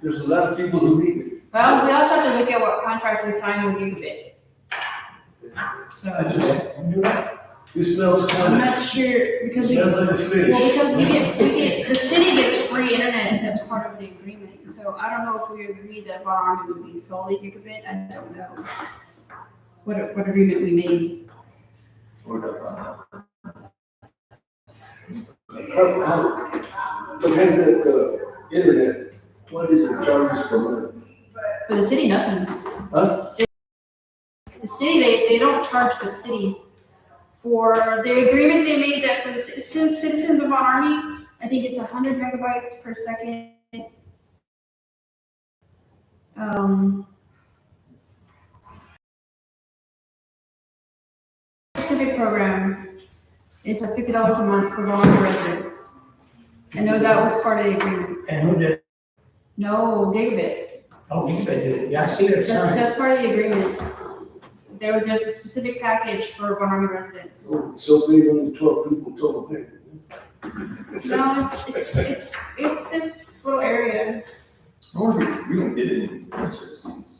There's a lot of people who need it. well, we also have to look at what contract we sign with Gigabit. I So just do that. It smells I'm kind of, not sure, because we, smells like a fish. well, because we get, the city gets free internet as part of the agreement. So I don't know if we agreed that our army would be solely Gigabit. I don't know what agreement we made. We'll go find out. But has that, internet, what is the charges per month? For the city, nothing. Huh? The city, they don't charge the city for the agreement they made that for the citizens of Von Army, I think it's 100 megabytes per second. Specific program, it's $50 a month for Von Army residents. I know that was part of the agreement. And who did, No, gigabit. oh, you did it, yeah, I see it, That's part of the agreement. There's a specific package for Von Army residents. So big, only 12 people total pay. No, it's this little area. I wonder if we don't get any interest fees.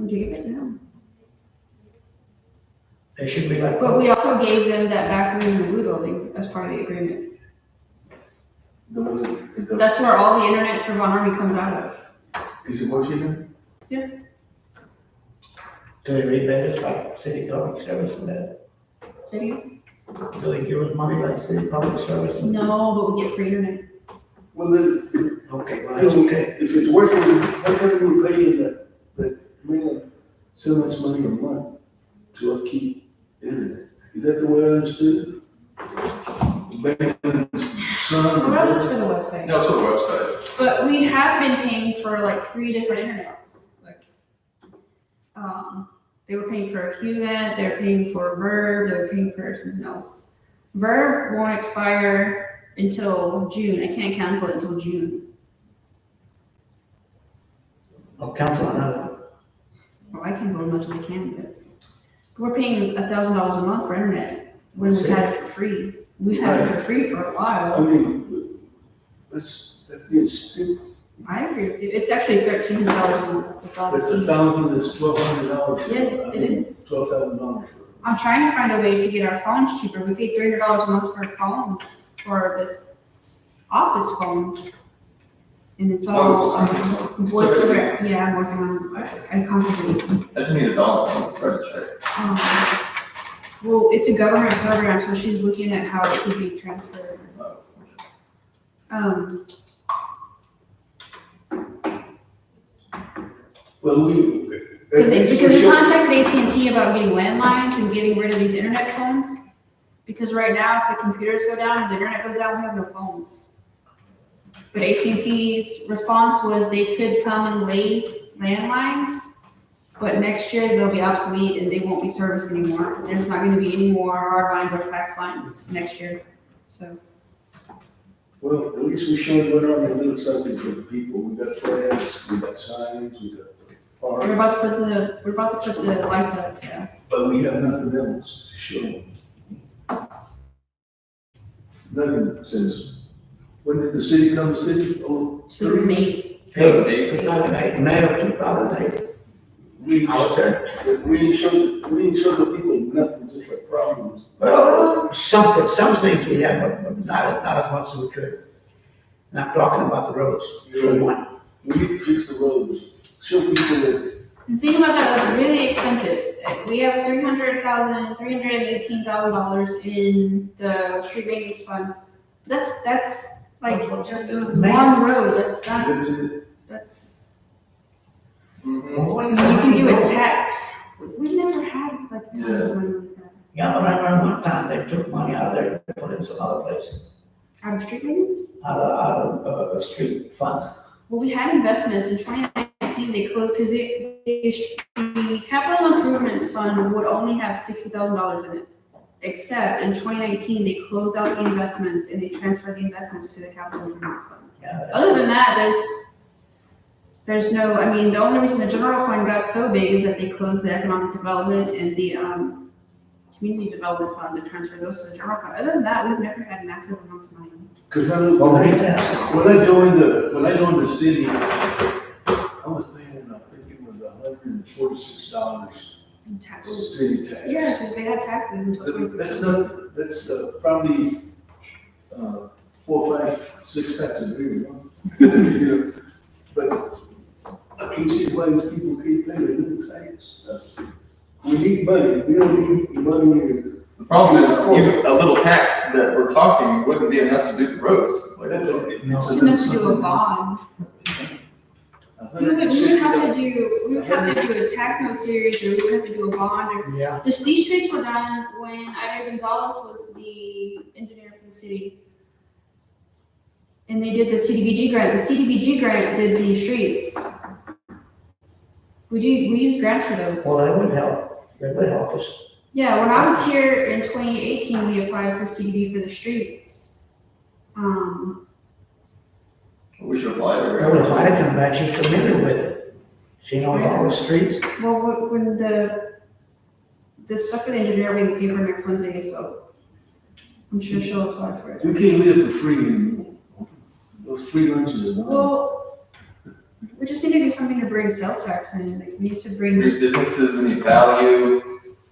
Gigabit, no. They should be like. But we also gave them that back room in the Blue Building as part of the agreement. That's where all the internet for Von Army comes out of. Is it working now? Do they read that as like city public service for that? Maybe? Do they give us money like city public service? No, but we get free internet. Well, then, Okay, well, that's okay. if it's working, why can't we pay that man so much money a month to upkeep internet? Is that the way I understood it? Maintenance, son. Well, that was for the website. No, it's for the website. But we have been paying for like 3 different internets. Like, they were paying for HughesNet, they were paying for Verb, they were paying for something else. Verb won't expire until June. I can't cancel it until June. I'll cancel another. Well, I cancel as much as I can, but we're paying $1,000 a month for internet when we've had it for free. We've had it for free for a I while. mean, that's being stupid. I agree with you. It's actually $1,300 a month with all the That's fees. $1,000, it's $1,200. Yes, it is. $12,000. I'm trying to find a way to get our phones cheaper. We pay $300 a month for phones, for this office phones. And it's all voice over. Yeah, I'm working on it. I constantly. I just need $1 on the credit check. Well, it's a government program, so she's looking at how it could be transferred. Well, Because we contacted AT&T about getting landlines and getting rid of these internet phones. Because right now, if the computers go down and the internet goes down, we have no phones. But AT&T's response was they could come and lay landlines, but next year they'll be obsolete and they won't be serviced anymore. There's not gonna be any more hard lines or fax lines next year, so. Well, at least we showed what on and doing something for the people. We got flags, we got signs, we got the We're park, about to put the lights up, yeah. but we have nothing else to show. Nothing says, when did the city come to city? Oh, 2008. 2008, May of 2008. we, I was there. we didn't show the people nothing, just like problems. Well, some things we had, but not as much as we could. And I'm talking about the roads, for one. We need to fix the roads, show people that, The thing about that, that's really expensive. We have $318,000 in the street maintenance fund. That's like just one road, that's not, that's it. that's, Mhm. Well, what do you can do know? a tax. We've never had like tons of money like that. Yeah, but I remember one time they took money out of there and put it in some other place, Out of street maintenance? out of the street fund. Well, we had investments in 2019, they closed, because the capital improvement fund would only have $60,000 in it. Except in 2019, they closed out the investments and they transferred the investments to the capital improvement fund. Yeah, Other than that, there's no, I mean, the only reason the general fund got so big is that they closed the economic development and the community development fund to transfer those to the general fund. Other than that, we've never had massive amounts of money. Cause well, we have. when I joined the city, I was paying, I think it was $146 in taxes. city tax. Yeah, because they had taxes until 20%. That's probably 4, 5, 6 packs of beer, you know? But I can't see why these people can't pay their living tax. We need money, we don't need money. The problem is, even a little tax that we're talking wouldn't be enough to do the roads. Like, It's enough to do a bond. We would have to do a tax note series, or we would have to do a bond, or Yeah, these streets were done when Ida Gonzalez was the engineer for the city. And they did the CDBG grant. The CDBG grant did the streets. We use grants for those. well, that would help us. Yeah, when I was here in 2018, we applied for CDB for the streets. We should apply it. I would have had to come back, she's familiar with it. She knows all the streets. Well, when the stuff for the engineer will be paper next Wednesday, so I'm sure she'll apply for it. We can't live for free anymore. Those free lunches are gone. Well, we just need to do something to bring sales tax in. Like, we need to We bring. need businesses, we need value.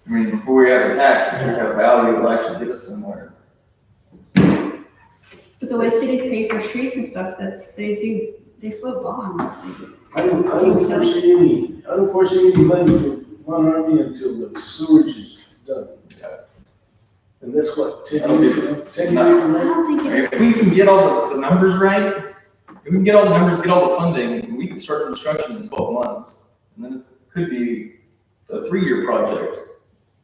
I mean, before we have a tax, if we have value, it'll actually get us somewhere. But the way cities pay for streets and stuff, they float bonds. I don't foresee any money for Mount Army until the sewage is done. And that's what, 10 years from 10 years from I now? don't think it, If we can get all the numbers right, if we can get all the numbers, get all the funding, we can start construction in 12 months. And then it could be a 3-year project,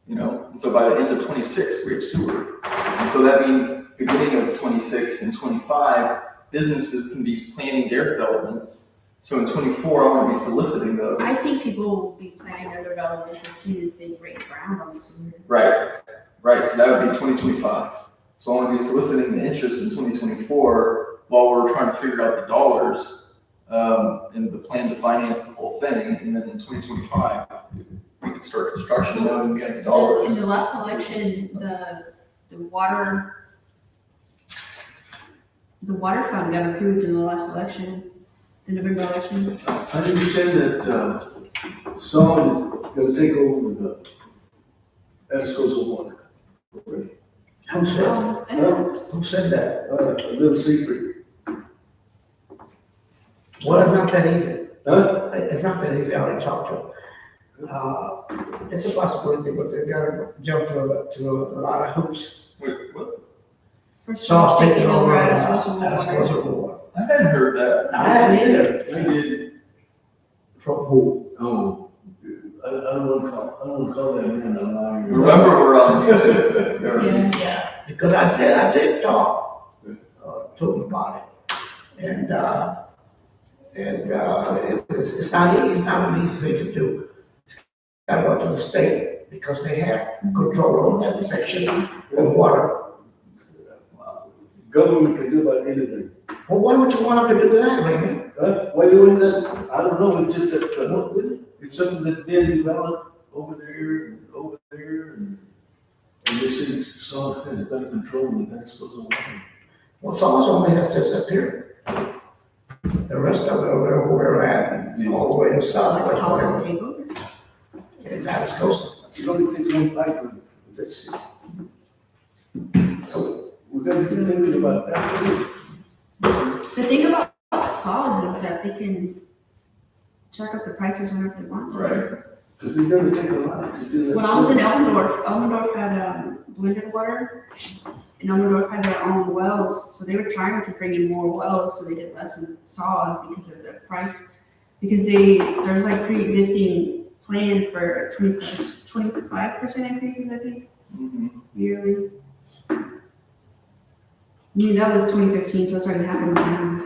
you know? And so by the end of 26, we have sewer. And so that means beginning of 26 and 25, businesses can be planning their developments. So in 24, I want to be soliciting those. I think people will be planning their developments as soon as they break ground on the sewer. Right, so that would be 2025. So I want to be soliciting the interest in 2024 while we're trying to figure out the dollars and the plan to finance the whole thing. And then in 2025, we can start construction knowing we have the In dollars. the last election, the water fund got approved in the last election, the November election. I understand that, Saul is gonna take over the Atascosa water. Who said, I don't know. who said that? A little secret. Well, it's not that easy. Huh? It's not that easy, I already talked to them. It's a possibility, but they gotta jump to a lot of hoops. Wait, what? First Saul's off, taking taking over over Atascosa water. Atascosa water. I hadn't heard that. I haven't either. I did. From who? Oh, I don't wanna call that man a liar. Remember, we're on YouTube. Yeah. Because I did talk to him about it. It's not an easy thing to do. I go to the state because they have control over that section of water. Government can do about anything. Well, why would you want them to do that, Raymond? Huh? Why doing that? I don't know, it's just that, it's something that's been developed over there, and they say Saul has better control than that supposed to water. Well, Saul's only has to disappear. The rest of it over there where we're at, and all the way to south, Like like house will whatever. take over. And that is coast. It only takes one pipeline, that's it. So, we gotta be thinking about that too. The thing about solids is that they can jack up the prices whenever they want to. Right. Cause it's gonna take a lot to do that. When I was in Elmendorf had blended water, and Elmendorf had their own wells, so they were trying to bring in more wells, so they did less in saws because of the price. Because there's like pre-existing plan for 25% increases, I think, Mhm. yearly. I mean, that was 2015, so it's already happened now.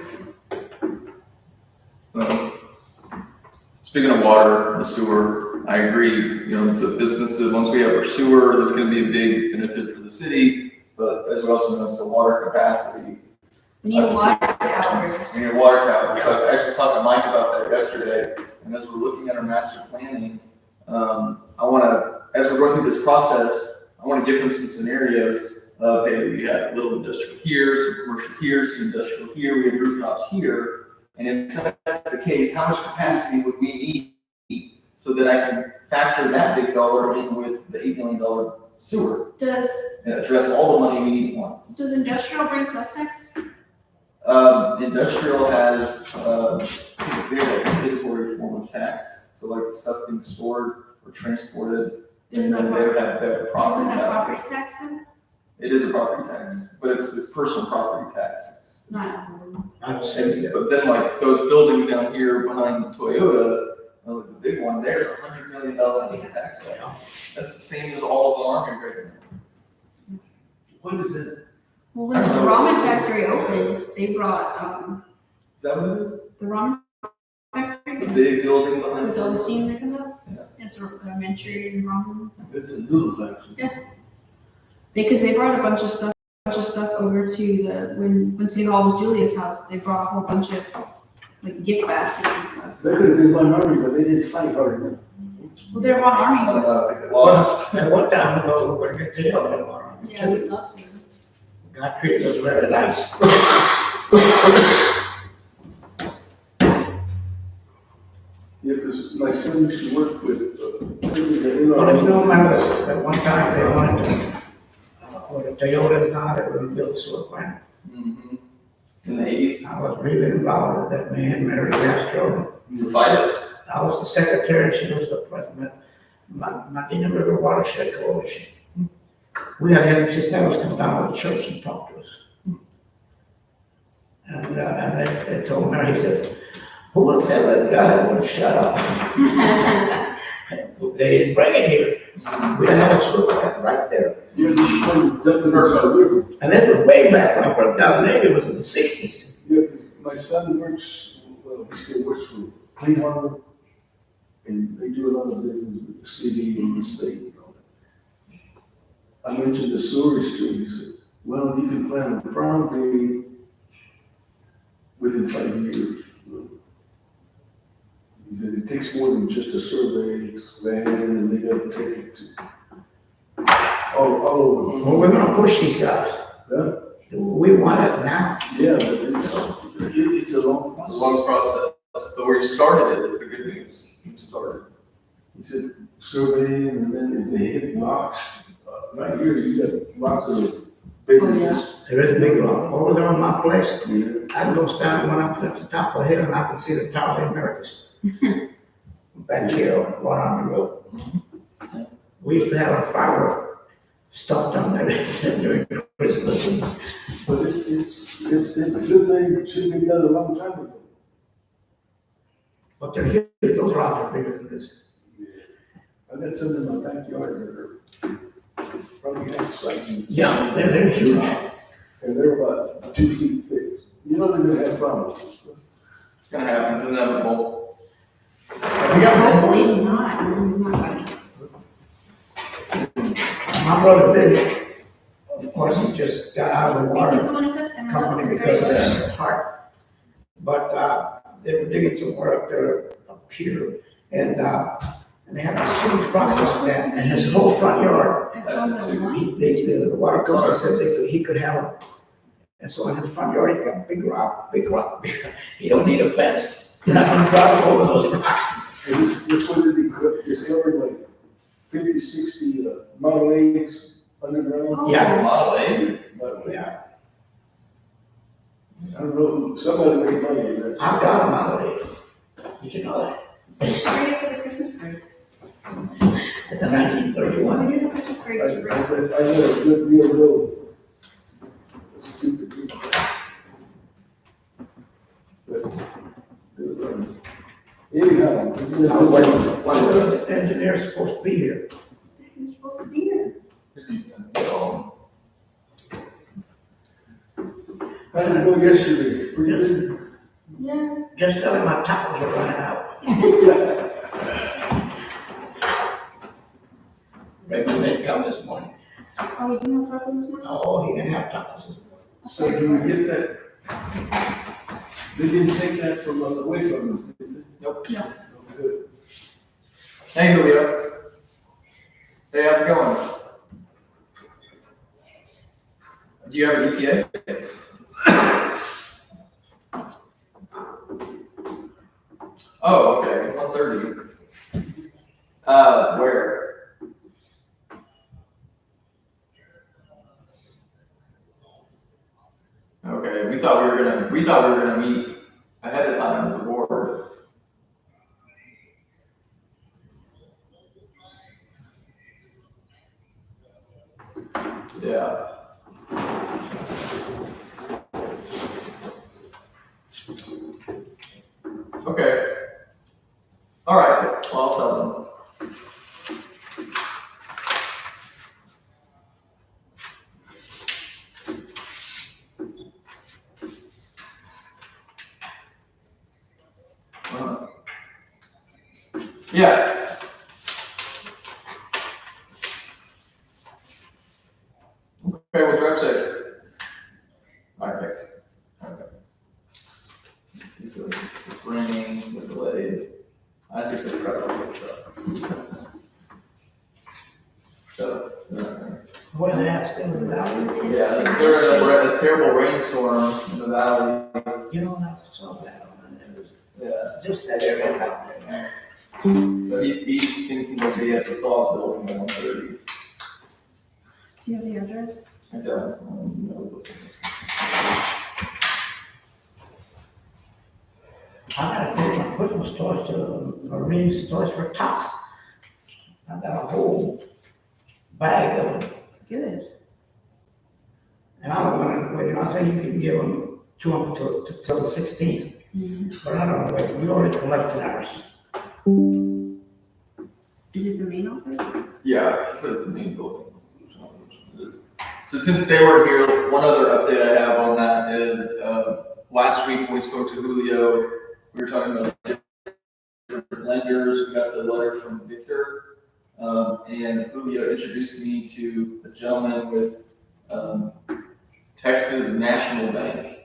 Speaking of water, the sewer, I agree, you know, the businesses, once we have our sewer, that's gonna be a big benefit for the city, but as we also know, it's the water capacity. We need water towers. We need a water tower. So I actually talked to Mike about that yesterday, and as we're looking at our master planning, as we're going through this process, I wanna give him some scenarios of, hey, we have a little industrial here, some commercial here, some industrial here, we have rooftops here. And if that's the case, how much capacity would we need so that I can factor that big dollar in with the $8 million sewer Does and address all the money we need at once? industrial bring sales tax? Industrial has, they have an inventory form of tax. So like the stuff being stored or transported, Isn't then that they would have better property tax. property tax then? It is a property tax, but it's personal property tax. Not. I'd say, But then like those buildings down here behind Toyota, the big one there, $100 million tax. That's the same as all of Army right now. What is it? Well, when the ramen factory opens, they brought, Is that what it is? the ramen The factory big building behind. with all the steam that comes up. Yeah. It's a Manchurian ramen. It's a noodle factory. Because they brought a bunch of stuff over to when City Hall was Julia's house. They brought a whole bunch of like gift baskets and stuff. They could have been one army, but they didn't fight hard enough. Well, they're one I army. don't know, I think they lost. at one time, we thought we were gonna get jail tomorrow. Yeah, we thought so. God treated us very nice. Yeah, because my son used to work with, prisons that, Well, if you don't remember that one time they wanted to, or the Toyota and all, they were gonna build a sewer plant. Mhm. In the 80s, I was really involved with that man, Mary Castro. to fight it. I was the secretary, and she was the president, Medina River Watershed Coalition. We had him, she said, was come down to the church and talk to us. And they told Mary, he said, who will tell that guy that would shut up? They didn't bring it here. We had a sewer plant right there. years ago, dumping into the river. And this was way back, when I worked down there, it was in the sixties. Yeah, my son works, well, he still works for Clean Harbor, and they do a lot of business with the city and the state and all that. I mentioned the storage to him, he said, well, you can plan a prom day within 5 years. He said, it takes more than just a survey, land, and they gotta take it to all over. Well, we're gonna push these guys. Yeah, We want it now. yeah, but it's a long It's a process. long process, but where you started it is the good news. You started. He said, surveying, and then if they hit rocks, right here, you got rocks that are big as this. There is a big rock over there on my place. Yeah. I can go stand when I'm at the top of the hill and I can see the Tower of the Americas. Back here on One Army Road. We used to have a firework stuff down there during Christmas. But it's a good thing, it should have been done a long time ago. But they're huge, those rocks are bigger than this. I got some in my backyard that are probably half the size. Yeah, they're huge. And they're about 2 feet thick. You know they're gonna have problems. It's gonna happen, it's inevitable. We got one Hopefully place. not. My brother Billy, of course, he just got out of the Maybe water someone in September. company because of his heart. But they were digging some work up there, up here, and they had a huge process there, and his whole front yard, That's on the line. the water company said he could have it. And so in his front yard, he got a big rock. You don't need a fence. You're not gonna drive over those rocks. And this one did be discovered like 50, 60 Model A's underground. Yeah. Model A's? But Yeah, I don't know, somebody made money in that. I've got them out of there. Did you know that? Sorry for the Christmas parade. It's a 1931. We do the Christmas I parade. let a good deal go. Stupid people. But, anyhow. Now, when are the engineers supposed to be here? You're supposed to be here. I didn't go yesterday. Were you Yeah. Just tell him my tacos are running out. Raymond didn't come this morning. Oh, you want to talk this morning? Oh, he didn't have tacos this morning. So do we get that? They didn't take that from away from us, did they? Nope. No. Oh, good. Hey, Julio. Hey, how's it going? Do you have an ETA? Oh, okay, 1:30. Where? Okay, we thought we were gonna meet ahead of time as a board. Yeah. Okay. All right, well, I'll tell them. Yeah. Okay, we'll drive safe. Okay. Okay. It's raining, with delayed. I think they're probably good trucks. So, What they have still in the valley? yeah, we're at a terrible rainstorm in the valley. You don't have to solve that on the news. Yeah. Just that area out there. So he's thinking that we have the Saws building at 1:30. Do you have the address? I don't know. I gotta take my Christmas toys to Marine Toys for Tots. I got a whole bag of them, Good. and I don't wanna wait, I think you can give them to them till the 16th. But I don't know, wait, we already collected ours. Is it the main office? Yeah, it says the main building. So since they were here, one other update I have on that is, last week when we spoke to Julio, we were talking about different lenders. We got the letter from Victor, and Julio introduced me to a gentleman with Texas National Bank.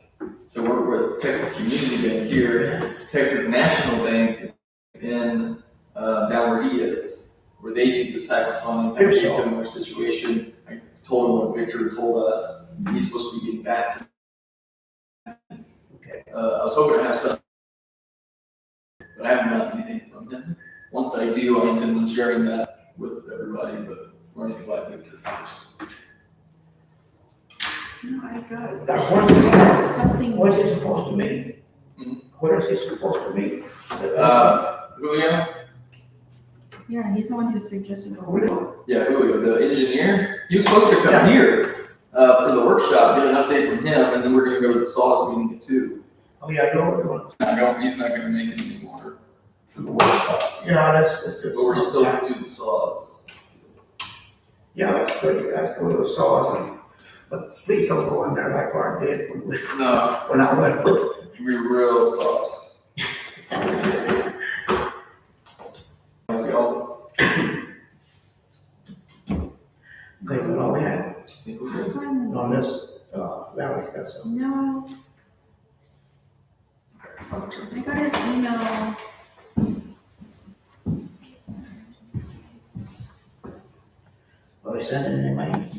So we're with Texas Community Bank here. It's Texas National Bank in down where he is, where they do the cyber funding. I gave him their situation. I told him what Victor told us. He's supposed to be getting back to. Okay. I was hoping to have some, but I haven't gotten anything from him. Once I do, I intend on sharing that with everybody, but learning about Victor first. No, I got Now, what's something. what's it supposed to mean? Hmm? What is it supposed to mean? Julio? Yeah, he's the one who suggested the Julio? Yeah, Julio, the engineer. He was supposed to come here for the workshop, get an update from him, and then we're gonna go to the Saws meeting too. Oh, yeah, you're doing. He's not gonna make it anymore for the workshop. Yeah, that's good. But we're still gonna do the Saws. Yeah, that's good, that's good, those saws, but please don't go in there like I did No, when I went with. we're real soft. Let's go. Okay, that's all we had I think we're good. on this, valley stuff, so. No, I got an email. Are they sending any money?